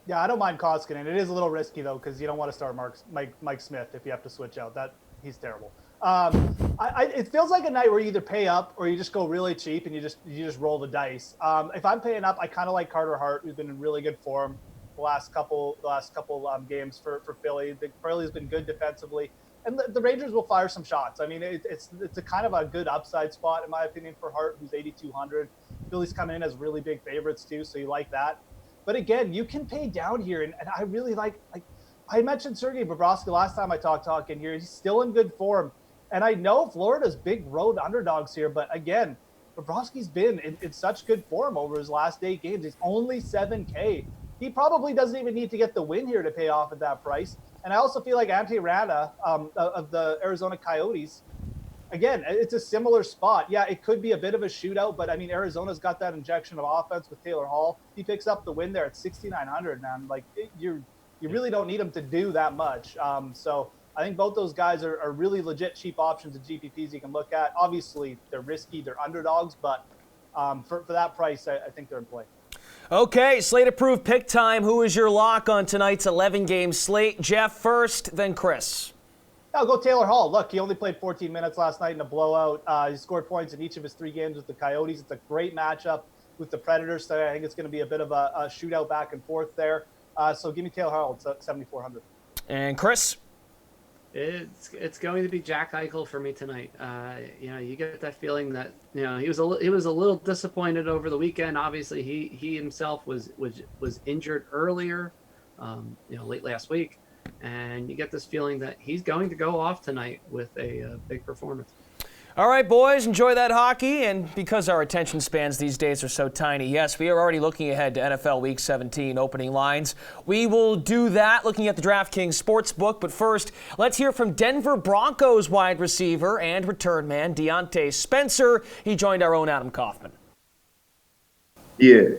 S3: Yeah, I don't mind Koskinen. It is a little risky though because you don't want to start Mike Smith if you have to switch out. He's terrible. It feels like a night where you either pay up or you just go really cheap and you just roll the dice. If I'm paying up, I kind of like Carter Hart, who's been in really good form the last couple games for Philly. Philly's been good defensively, and the Rangers will fire some shots. I mean, it's a kind of a good upside spot in my opinion for Hart, who's 8,200. Philly's coming in as really big favorites too, so you like that. But again, you can pay down here, and I really like I mentioned Sergei Bobrovsky last time I talked in here. He's still in good form, and I know Florida's big road underdogs here, but again, Bobrovsky's been in such good form over his last 8 games. He's only $7K. He probably doesn't even need to get the win here to pay off at that price. And I also feel like Antti Raanta of the Arizona Coyotes, again, it's a similar spot. Yeah, it could be a bit of a shootout, but I mean, Arizona's got that injection of offense with Taylor Hall. He picks up the win there at 6,900, man. Like, you really don't need him to do that much. So I think both those guys are really legit cheap options at GPPs you can look at. Obviously, they're risky, they're underdogs, but for that price, I think they're in play.
S1: Okay, slate approved pick time. Who is your lock on tonight's 11-game slate? Jeff first, then Chris.
S3: I'll go Taylor Hall. Look, he only played 14 minutes last night in a blowout. He scored points in each of his 3 games with the Coyotes. It's a great matchup with the Predators. So I think it's going to be a bit of a shootout back and forth there. So give me Taylor Hall. It's 7,400.
S1: And Chris?
S8: It's going to be Jack Eichel for me tonight. You get that feeling that he was a little disappointed over the weekend. Obviously, he himself was injured earlier, late last week. and you get this feeling that he's going to go off tonight with a big performance.
S1: All right, boys, enjoy that hockey. And because our attention spans these days are so tiny, yes, we are already looking ahead to NFL Week 17 opening lines. We will do that looking at the DraftKings Sportsbook. But first, let's hear from Denver Broncos wide receiver and return man Deontay Spencer. He joined our own Adam Kaufman.
S9: Yeah.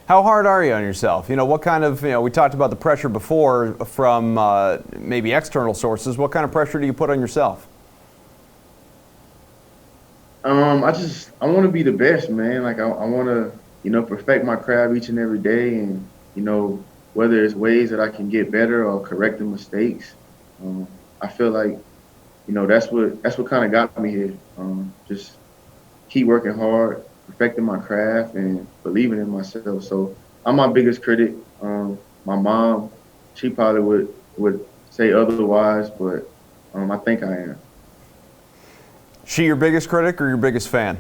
S2: How hard are you on yourself? What kind of, we talked about the pressure before from maybe external sources. What kind of pressure do you put on yourself?
S9: I want to be the best, man. Like I want to, perfect my craft each and every day, and whether it's ways that I can get better or correcting mistakes. I feel like, that's what kind of got me here. Just keep working hard, perfecting my craft, and believing in myself. So I'm my biggest critic. My mom, she probably would say otherwise, but I think I am.
S2: She your biggest critic or your biggest fan?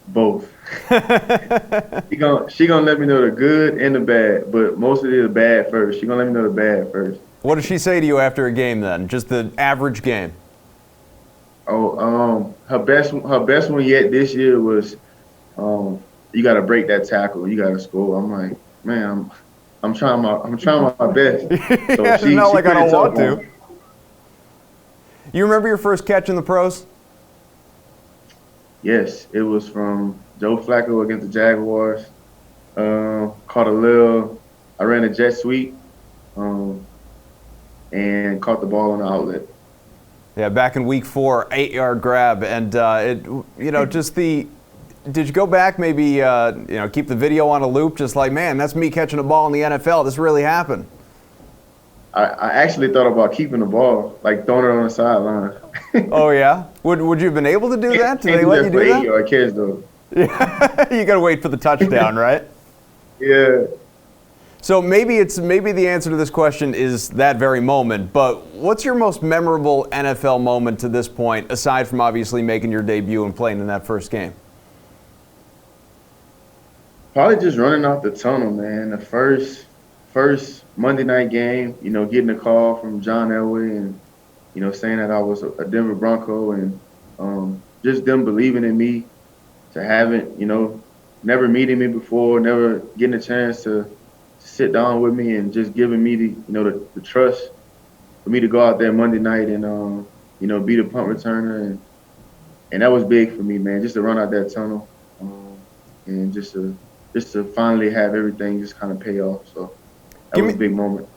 S9: Both. She gonna let me know the good and the bad, but mostly the bad first. She gonna let me know the bad first.
S2: What does she say to you after a game then? Just the average game?
S9: Oh, her best one yet this year was, you got to break that tackle. You got to score. I'm like, man, I'm trying my best. So
S2: it's not like I don't want to. You remember your first catch in the pros?
S9: Yes, it was from Joe Flacco against the Jaguars. I ran a jet sweep, and caught the ball on the outlet.
S2: Yeah, back in week 4, 8-yard grab, and did you go back maybe keep the video on a loop, just like, man, that's me catching a ball in the NFL. This really happened.
S9: I actually thought about keeping the ball, like throwing it on the sideline.
S2: Oh yeah, would you have been able to do that? Did they let you do that?
S9: 8-yard catch though.
S2: Yeah, you got to wait for the touchdown, right?
S9: Yeah.
S2: So maybe the answer to this question is that very moment, but what's your most memorable NFL moment to this point, aside from obviously making your debut and playing in that first game?
S9: Probably just running off the tunnel, man. The first Monday night game, getting a call from John Elway and, saying that I was a Denver Bronco, and just them believing in me, to haven't, never meeting me before, never getting a chance to sit down with me, and just giving me the trust for me to go out there Monday night and be the punt returner, and that was big for me, man. Just to run out that tunnel, and just to finally have everything just kind of pay off. So that was a big moment.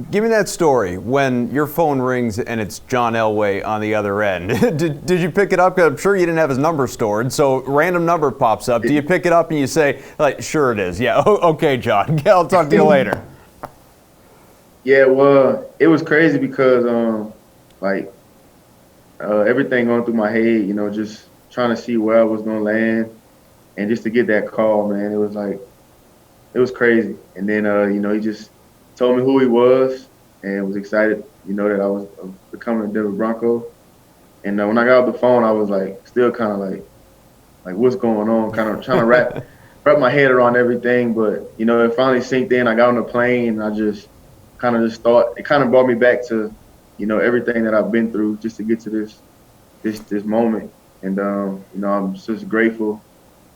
S2: Give me that story when your phone rings and it's John Elway on the other end. Did you pick it up? 'Cause I'm sure you didn't have his number stored, so random number pops up. Do you pick it up and you say, like, sure it is? Yeah, okay, John. I'll talk to you later.
S9: Yeah, well, it was crazy because, everything going through my head, just trying to see where I was going to land, and just to get that call, man, it was crazy. And then, he just told me who he was and was excited, that I was becoming a Denver Bronco. And when I got off the phone, I was still kind of like what's going on, kind of trying to wrap my head around everything. But, it finally sinked in. I got on the plane, and I just thought, it kind of brought me back to, everything that I've been through just to get to this moment. And, I'm just grateful,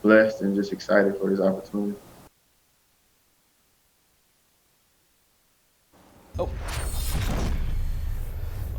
S9: blessed, and just excited for this opportunity.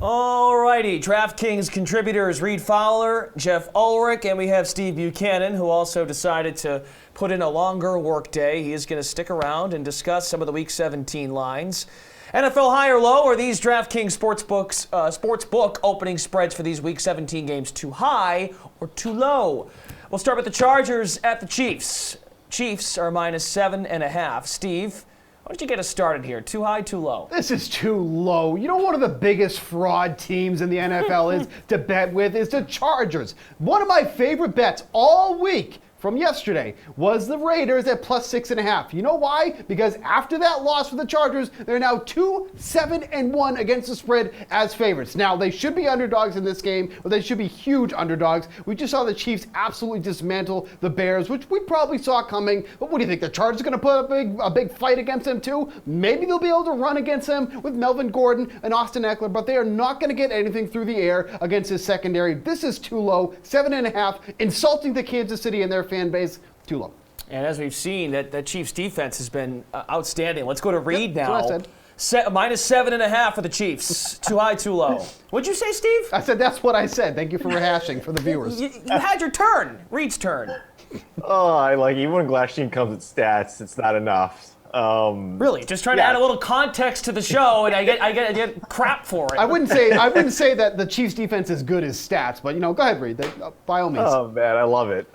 S1: Alrighty, DraftKings contributors Reed Fowler, Jeff Ulrich, and we have Steve Buchanan, who also decided to put in a longer work day. He is going to stick around and discuss some of the Week 17 lines. NFL high or low? Are these DraftKings Sportsbook opening spreads for these Week 17 games too high or too low? We'll start with the Chargers at the Chiefs. Chiefs are -7.5. Steve, why don't you get us started here? Too high, too low?
S2: This is too low. One of the biggest fraud teams in the NFL is to bet with is the Chargers. One of my favorite bets all week from yesterday was the Raiders at +6.5. You know why? Because after that loss for the Chargers, they're now 2-7-1 against the spread as favorites. Now, they should be underdogs in this game, but they should be huge underdogs. We just saw the Chiefs absolutely dismantle the Bears, which we probably saw coming. But what do you think? The Chargers are going to put up a big fight against them too? Maybe they'll be able to run against them with Melvin Gordon and Austin Eckler, but they are not going to get anything through the air against his secondary. This is too low. 7.5, insulting to Kansas City and their fan base, too low.
S1: And as we've seen, that Chiefs defense has been outstanding. Let's go to Reed now.
S2: That's what I said.
S1: -7.5 for the Chiefs. Too high, too low. What'd you say, Steve?
S2: I said that's what I said. Thank you for rehashing for the viewers.
S1: You had your turn. Reed's turn.
S4: Oh, I like even when Glasheen comes with stats, it's not enough.
S1: Really, just trying to add a little context to the show, and I get crap for it.
S2: I wouldn't say that the Chiefs defense is good as stats, but go ahead, Reed. By all means.
S4: Oh man, I love it.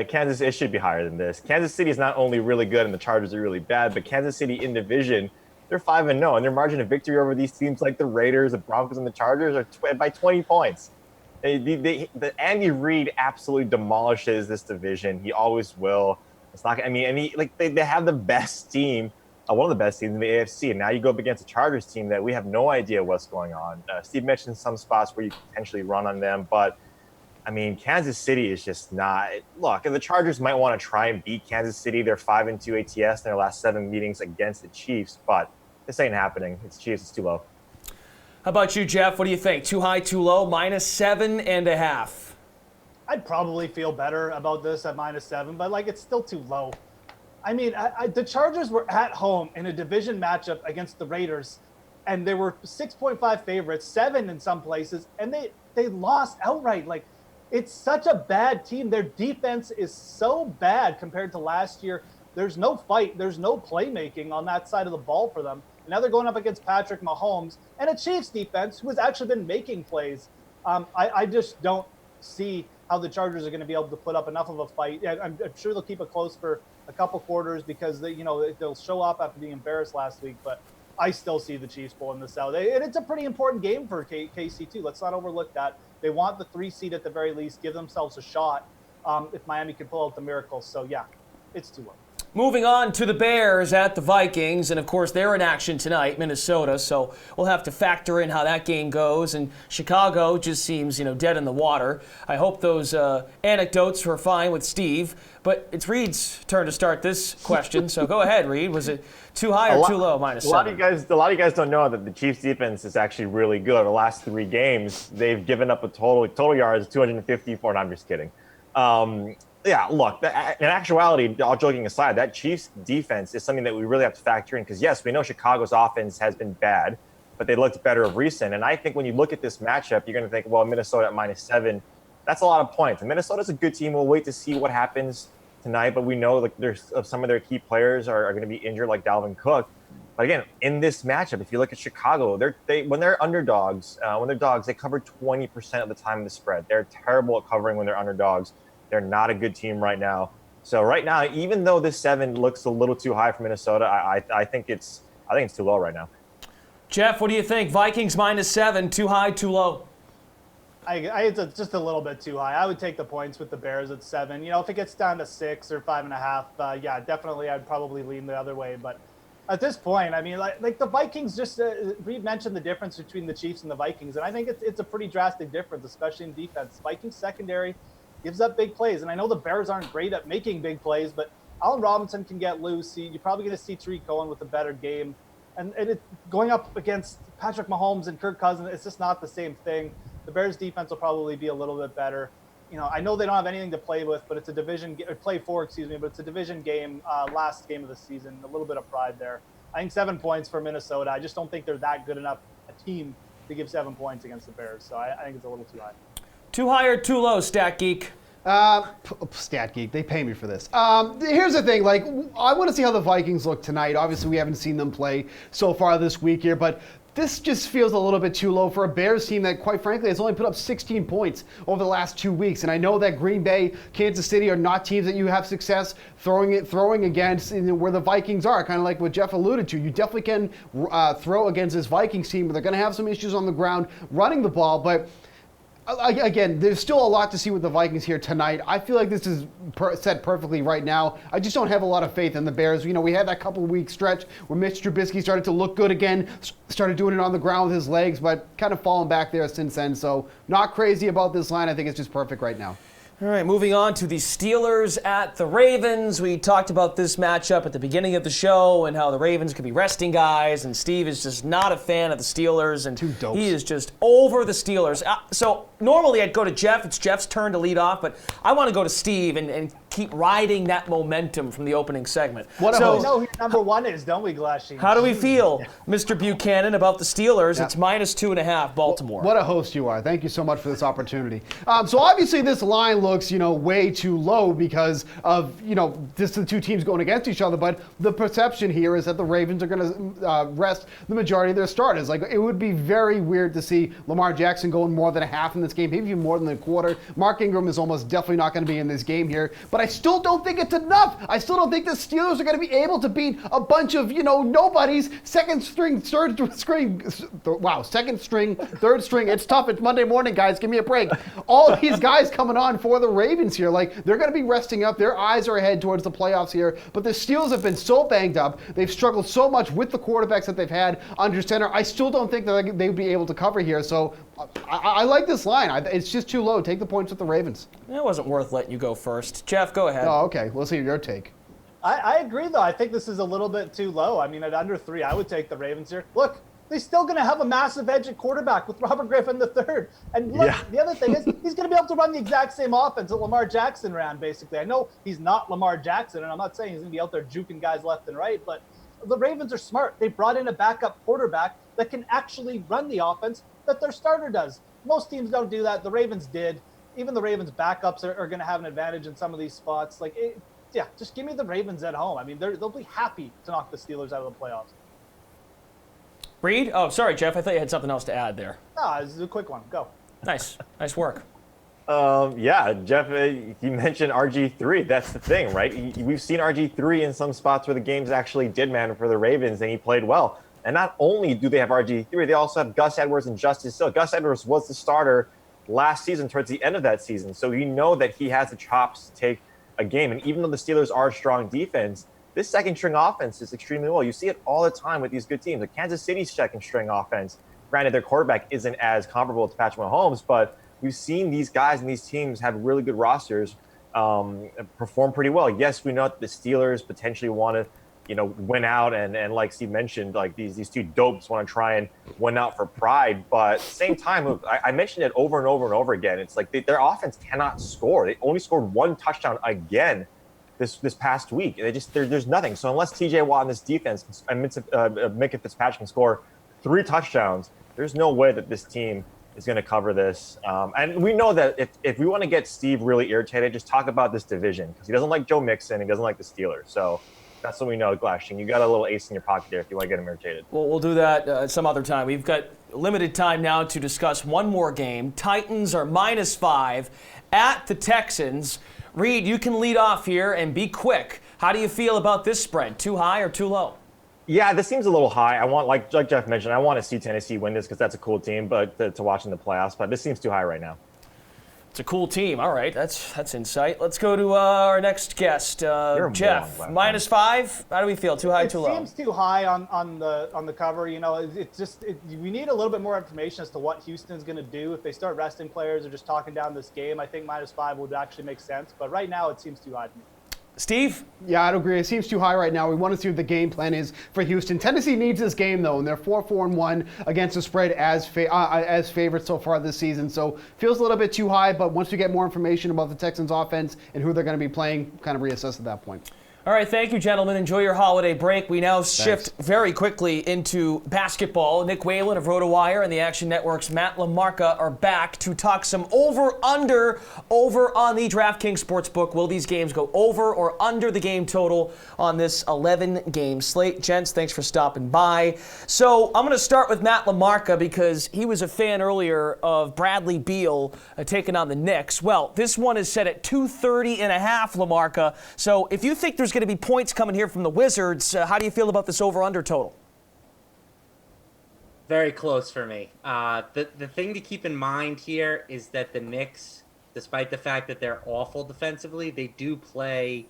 S4: Kansas, it should be higher than this. Kansas City is not only really good and the Chargers are really bad, but Kansas City in division, they're 5-0, and their margin of victory over these teams like the Raiders, the Broncos, and the Chargers are by 20 points. The Andy Reid absolutely demolishes this division. He always will. It's not. I mean, they have the best team, one of the best teams in the AFC, and now you go up against a Chargers team that we have no idea what's going on. Steve mentioned some spots where you can potentially run on them, but I mean, Kansas City is just not. Look, the Chargers might want to try and beat Kansas City. They're 5-2 ATS in their last 7 meetings against the Chiefs, but this ain't happening. It's Chiefs. It's too low.
S1: How about you, Jeff? What do you think? Too high, too low? -7.5.
S3: I'd probably feel better about this at -7, but it's still too low. I mean, the Chargers were at home in a division matchup against the Raiders, and they were 6.5 favorites, 7 in some places, and they lost outright. It's such a bad team. Their defense is so bad compared to last year. There's no fight. There's no playmaking on that side of the ball for them. And now they're going up against Patrick Mahomes and a Chiefs defense who has actually been making plays. I just don't see how the Chargers are going to be able to put up enough of a fight. Yeah, I'm sure they'll keep it close for a couple quarters because they'll show up after being embarrassed last week. But I still see the Chiefs pulling this out, and it's a pretty important game for KC too. Let's not overlook that. They want the 3 seed at the very least, give themselves a shot if Miami can pull out the miracle. So yeah, it's too low.
S1: Moving on to the Bears at the Vikings, and of course they're in action tonight, Minnesota, so we'll have to factor in how that game goes. And Chicago just seems, dead in the water. I hope those anecdotes were fine with Steve, but it's Reed's turn to start this question, so go ahead, Reed. Was it too high or too low, -7?
S4: A lot of you guys don't know that the Chiefs defense is actually really good. The last 3 games, they've given up a total yards of 254, and I'm just kidding. Yeah, look, in actuality, all joking aside, that Chiefs defense is something that we really have to factor in because, yes, we know Chicago's offense has been bad, but they looked better of recent. And I think when you look at this matchup, you're going to think, well, Minnesota at -7, that's a lot of points. And Minnesota's a good team. We'll wait to see what happens tonight, but we know there's some of their key players are going to be injured, like Dalvin Cook. But again, in this matchup, if you look at Chicago, when they're underdogs, they cover 20% of the time of the spread. They're terrible at covering when they're underdogs. They're not a good team right now. So right now, even though this 7 looks a little too high for Minnesota, I think it's too low right now.
S1: Jeff, what do you think? Vikings -7, too high, too low?
S3: It's just a little bit too high. I would take the points with the Bears at 7. If it gets down to 6 or 5.5, yeah, definitely I'd probably lean the other way. But at this point, I mean, like the Vikings just Reed mentioned the difference between the Chiefs and the Vikings, and I think it's a pretty drastic difference, especially in defense. Vikings secondary gives up big plays. And I know the Bears aren't great at making big plays, but Allen Robinson can get loose. You're probably going to see Tariq Cohen with a better game. And going up against Patrick Mahomes and Kirk Cousins, it's just not the same thing. The Bears defense will probably be a little bit better. I know they don't have anything to play with, but it's a division but it's a division game, last game of the season. A little bit of pride there. I think 7 points for Minnesota. I just don't think they're that good enough a team to give 7 points against the Bears. So I think it's a little too high.
S1: Too high or too low, Stat Geek?
S2: Stat Geek, they pay me for this. Here's the thing, I want to see how the Vikings look tonight. Obviously, we haven't seen them play so far this week here, but this just feels a little bit too low for a Bears team that, quite frankly, has only put up 16 points over the last 2 weeks. And I know that Green Bay, Kansas City are not teams that you have success throwing against where the Vikings are, kind of like what Jeff alluded to. You definitely can throw against this Vikings team, but they're going to have some issues on the ground running the ball, but Again, there's still a lot to see with the Vikings here tonight. I feel like this is set perfectly right now. I just don't have a lot of faith in the Bears. You know, we had that couple-week stretch where Mitch Trubisky started to look good again, started doing it on the ground with his legs, but kind of fallen back there since then. So not crazy about this line. I think it's just perfect right now.
S1: All right, moving on to the Steelers at the Ravens. We talked about this matchup at the beginning of the show and how the Ravens could be resting guys, and Steve is just not a fan of the Steelers, and he is just over the Steelers. So normally I'd go to Jeff. It's Jeff's turn to lead off, but I want to go to Steve and keep riding that momentum from the opening segment.
S3: We know who your number one is, don't we, Glasheen?
S1: How do we feel, Mr. Buchanan, about the Steelers? It's -2.5, Baltimore.
S2: What a host you are. Thank you so much for this opportunity. So obviously this line looks, way too low because of, just the two teams going against each other. But the perception here is that the Ravens are going to rest the majority of their starters. Like, it would be very weird to see Lamar Jackson going more than a half in this game, maybe even more than a quarter. Mark Ingram is almost definitely not going to be in this game here. But I still don't think it's enough. I still don't think the Steelers are going to be able to beat a bunch of, nobodies, second string, third string. It's tough. It's Monday morning, guys. Give me a break. All these guys coming on for the Ravens here, like, they're going to be resting up. Their eyes are ahead towards the playoffs here. But the Steelers have been so banged up. They've struggled so much with the quarterbacks that they've had under center. I still don't think that they would be able to cover here. So I like this line. It's just too low. Take the points with the Ravens.
S1: It wasn't worth letting you go first. Jeff, go ahead.
S2: Oh, okay. Let's hear your take.
S3: I agree, though. I think this is a little bit too low. I mean, at under 3, I would take the Ravens here. Look, they're still going to have a massive edge at quarterback with Robert Griffin III. And look, the other thing is he's going to be able to run the exact same offense that Lamar Jackson ran, basically. I know he's not Lamar Jackson, and I'm not saying he's going to be out there juking guys left and right, but the Ravens are smart. They brought in a backup quarterback that can actually run the offense that their starter does. Most teams don't do that. The Ravens did. Even the Ravens' backups are going to have an advantage in some of these spots. Just give me the Ravens at home. I mean, they'll be happy to knock the Steelers out of the playoffs.
S1: Reed? Oh, sorry, Jeff. I thought you had something else to add there.
S3: No, this is a quick one. Go.
S1: Nice work.
S4: Jeff, you mentioned RG3. That's the thing, right? We've seen RG3 in some spots where the games actually did matter for the Ravens, and he played well. And not only do they have RG3, they also have Gus Edwards and Justice Hill. Gus Edwards was the starter last season towards the end of that season. So you know that he has the chops to take a game. And even though the Steelers are a strong defense, this second-string offense is extremely well. You see it all the time with these good teams. The Kansas City's second-string offense, granted, their quarterback isn't as comparable to Patrick Mahomes, but we've seen these guys and these teams have really good rosters, perform pretty well. Yes, we know that the Steelers potentially want to, win out, and like Steve mentioned, like these two dopes want to try and win out for pride. But at the same time, I mentioned it over and over and over again. It's like their offense cannot score. They only scored one touchdown again this past week. There's nothing. So unless TJ Watt and this defense and Micah Fitzpatrick can score 3 touchdowns, there's no way that this team is going to cover this. And we know that if we want to get Steve really irritated, just talk about this division, because he doesn't like Joe Mixon. He doesn't like the Steelers. So that's what we know, Glasheen. You got a little ace in your pocket there if you want to get him irritated.
S1: Well, we'll do that some other time. We've got limited time now to discuss one more game. Titans are -5 at the Texans. Reed, you can lead off here and be quick. How do you feel about this spread? Too high or too low?
S4: Yeah, this seems a little high. I want, like Jeff mentioned, I want to see Tennessee win this because that's a cool team, but to watch in the playoffs. But this seems too high right now.
S1: It's a cool team. All right, that's insight. Let's go to our next guest, Jeff. -5. How do we feel? Too high, too low?
S3: It seems too high on the cover. We need a little bit more information as to what Houston's going to do if they start resting players or just talking down this game. I think -5 would actually make sense, but right now it seems too high to me.
S1: Steve?
S2: Yeah, I'd agree. It seems too high right now. We want to see what the game plan is for Houston. Tennessee needs this game, though, and they're 4-1 against the spread as favorites so far this season. So feels a little bit too high, but once we get more information about the Texans' offense and who they're going to be playing, kind of reassess at that point.
S1: All right, thank you, gentlemen. Enjoy your holiday break. We now shift very quickly into basketball. Nick Whalen of RotoWire and the Action Network's Matt LaMarca are back to talk some over-under over on the DraftKings Sportsbook. Will these games go over or under the game total on this 11-game slate? Gents, thanks for stopping by. So I'm going to start with Matt LaMarca because he was a fan earlier of Bradley Beal taking on the Knicks. Well, this one is set at 230.5, LaMarca. So if you think there's going to be points coming here from the Wizards, how do you feel about this over-under total?
S7: Very close for me. The thing to keep in mind here is that the Knicks, despite the fact that they're awful defensively, they do play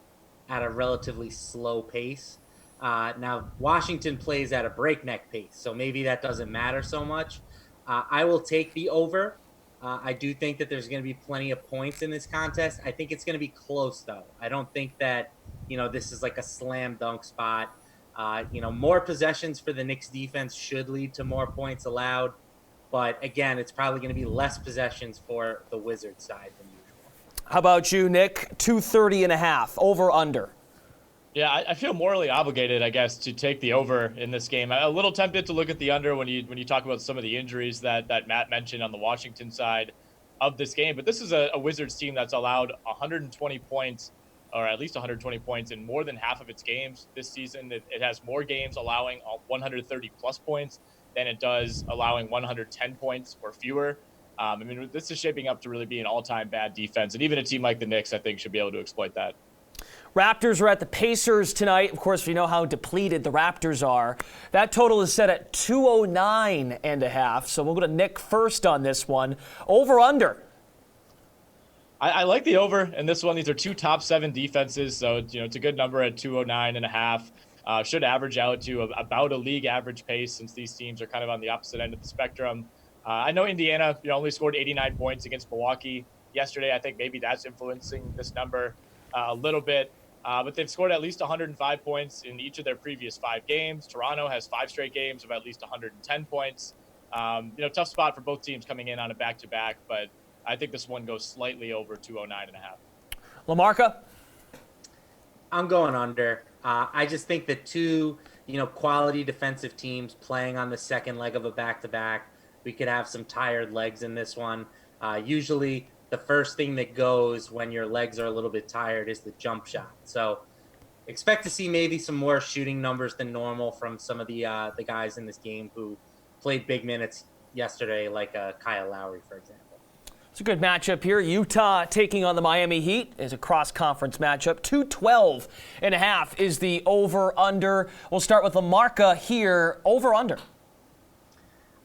S7: at a relatively slow pace. Now, Washington plays at a breakneck pace, so maybe that doesn't matter so much. I will take the over. I do think that there's going to be plenty of points in this contest. I think it's going to be close, though. I don't think that, this is like a slam dunk spot. More possessions for the Knicks defense should lead to more points allowed. But again, it's probably going to be less possessions for the Wizards side than usual.
S1: How about you, Nick? 230.5, over, under.
S6: Yeah, I feel morally obligated, I guess, to take the over in this game. I'm a little tempted to look at the under when you talk about some of the injuries that Matt mentioned on the Washington side of this game. But this is a Wizards team that's allowed 120 points, or at least 120 points in more than half of its games this season. It has more games allowing 130 plus points than it does allowing 110 points or fewer. This is shaping up to really be an all-time bad defense. And even a team like the Knicks, I think, should be able to exploit that.
S1: Raptors are at the Pacers tonight. Of course, we know how depleted the Raptors are. That total is set at 209.5. So we'll go to Nick first on this one. Over, under.
S6: I like the over in this one. These are two top 7 defenses, so it's a good number at 209.5. Should average out to about a league average pace, since these teams are kind of on the opposite end of the spectrum. I know Indiana only scored 89 points against Milwaukee yesterday. I think maybe that's influencing this number a little bit. But they've scored at least 105 points in each of their previous 5 games. Toronto has 5 straight games of at least 110 points. Tough spot for both teams coming in on a back-to-back, but I think this one goes slightly over 209.5.
S1: LaMarca?
S7: I'm going under. I just think that two, quality defensive teams playing on the second leg of a back-to-back, we could have some tired legs in this one. Usually the first thing that goes when your legs are a little bit tired is the jump shot. So expect to see maybe some more shooting numbers than normal from some of the guys in this game who played big minutes yesterday, like Kyle Lowry, for example.
S1: It's a good matchup here. Utah taking on the Miami Heat is a cross-conference matchup. 212.5 is the over-under. We'll start with LaMarca here. Over-under.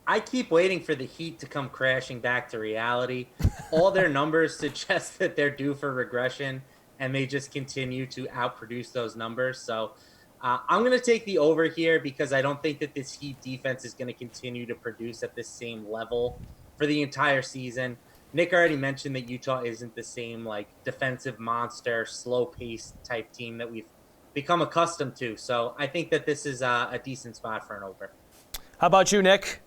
S7: I keep waiting for the Heat to come crashing back to reality. All their numbers suggest that they're due for regression, and they just continue to outproduce those numbers. So I'm going to take the over here because I don't think that this Heat defense is going to continue to produce at this same level for the entire season. Nick already mentioned that Utah isn't the same defensive monster, slow-paced type team that we've become accustomed to. So I think that this is a decent spot for an over.
S1: How about you, Nick?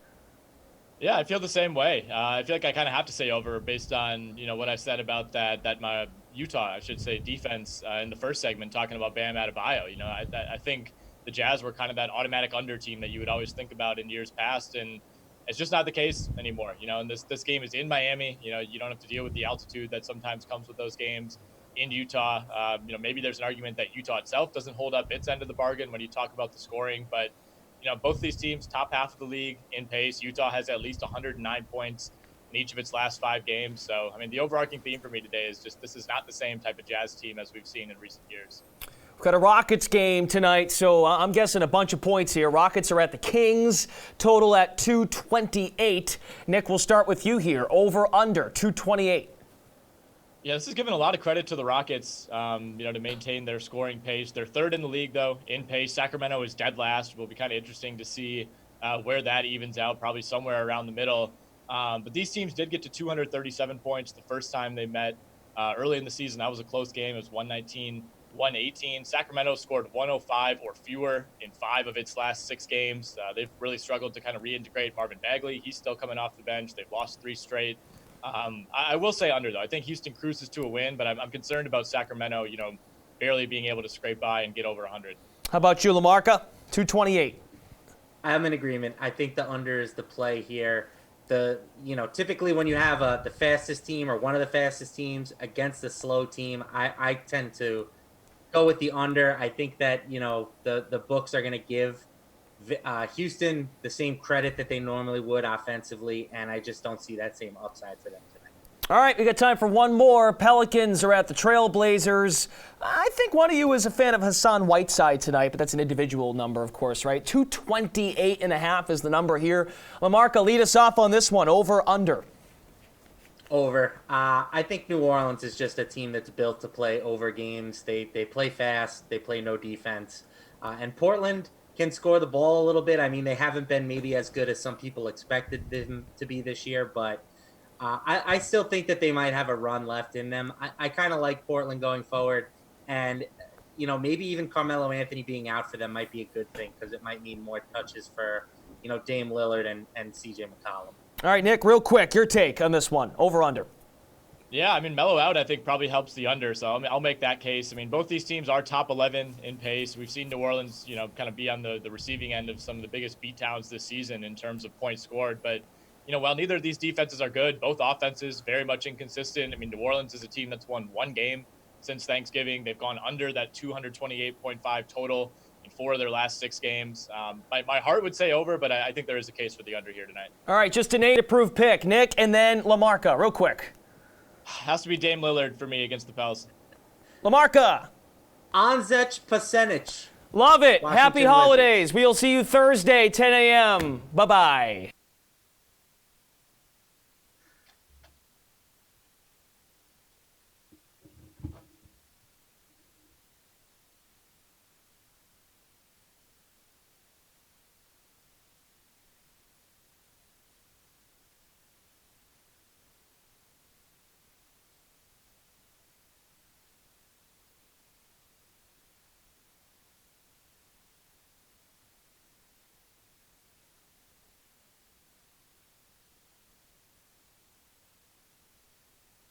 S6: Yeah, I feel the same way. I feel like I kind of have to say over based on what I said about that my Utah, I should say, defense in the first segment, talking about Bam Adebayo. I think the Jazz were kind of that automatic under team that you would always think about in years past, and it's just not the case anymore. And this game is in Miami. You don't have to deal with the altitude that sometimes comes with those games in Utah. Maybe there's an argument that Utah itself doesn't hold up its end of the bargain when you talk about the scoring, but both these teams, top half of the league in pace. Utah has at least 109 points in each of its last 5 games. So, the overarching theme for me today is just this is not the same type of Jazz team as we've seen in recent years.
S1: We've got a Rockets game tonight, so I'm guessing a bunch of points here. Rockets are at the Kings, total at 228. Nick, we'll start with you here. Over, under, 228.
S6: Yeah, this is giving a lot of credit to the Rockets, to maintain their scoring pace. They're third in the league, though, in pace. Sacramento is dead last. Will be kind of interesting to see where that evens out, probably somewhere around the middle. But these teams did get to 237 points the first time they met early in the season. That was a close game. It was 119-118. Sacramento scored 105 or fewer in 5 of its last 6 games. They've really struggled to kind of reintegrate Marvin Bagley. He's still coming off the bench. They've lost 3 straight. I will say under, though. I think Houston cruises to a win, but I'm concerned about Sacramento, barely being able to scrape by and get over 100.
S1: How about you, LaMarca? 228.
S7: I'm in agreement. I think the under is the play here. Typically when you have the fastest team or one of the fastest teams against the slow team, I tend to go with the under. I think that, the books are going to give Houston the same credit that they normally would offensively, and I just don't see that same upside for them tonight.
S1: All right, we got time for one more. Pelicans are at the Trailblazers. I think one of you is a fan of Hassan Whiteside tonight, but that's an individual number, of course, right? 228.5 is the number here. Lamarca, lead us off on this one. Over, under.
S7: Over. I think New Orleans is just a team that's built to play over games. They play fast. They play no defense. And Portland can score the ball a little bit. I mean, they haven't been maybe as good as some people expected them to be this year, but I still think that they might have a run left in them. I kind of like Portland going forward, and maybe even Carmelo Anthony being out for them might be a good thing because it might mean more touches for Dame Lillard and CJ McCollum.
S1: All right, Nick, real quick, your take on this one. Over, under.
S6: Yeah, I mean, Melo out, I think, probably helps the under, so I'll make that case. I mean, both these teams are top 11 in pace. We've seen New Orleans, kind of be on the receiving end of some of the biggest beatdowns this season in terms of points scored. But, while neither of these defenses are good, both offenses very much inconsistent. I mean, New Orleans is a team that's won one game since Thanksgiving. They've gone under that 228.5 total in 4 of their last 6 games. My heart would say over, but I think there is a case for the under here tonight.
S1: All right, just a Nate-approved pick. Nick, and then Lamarca, real quick.
S6: Has to be Dame Lillard for me against the Pels.
S1: Lamarca.
S7: Anzech Pasenic.
S1: Love it.
S7: Washington
S1: Happy holidays. We'll see you Thursday, 10 a.m. Bye-bye.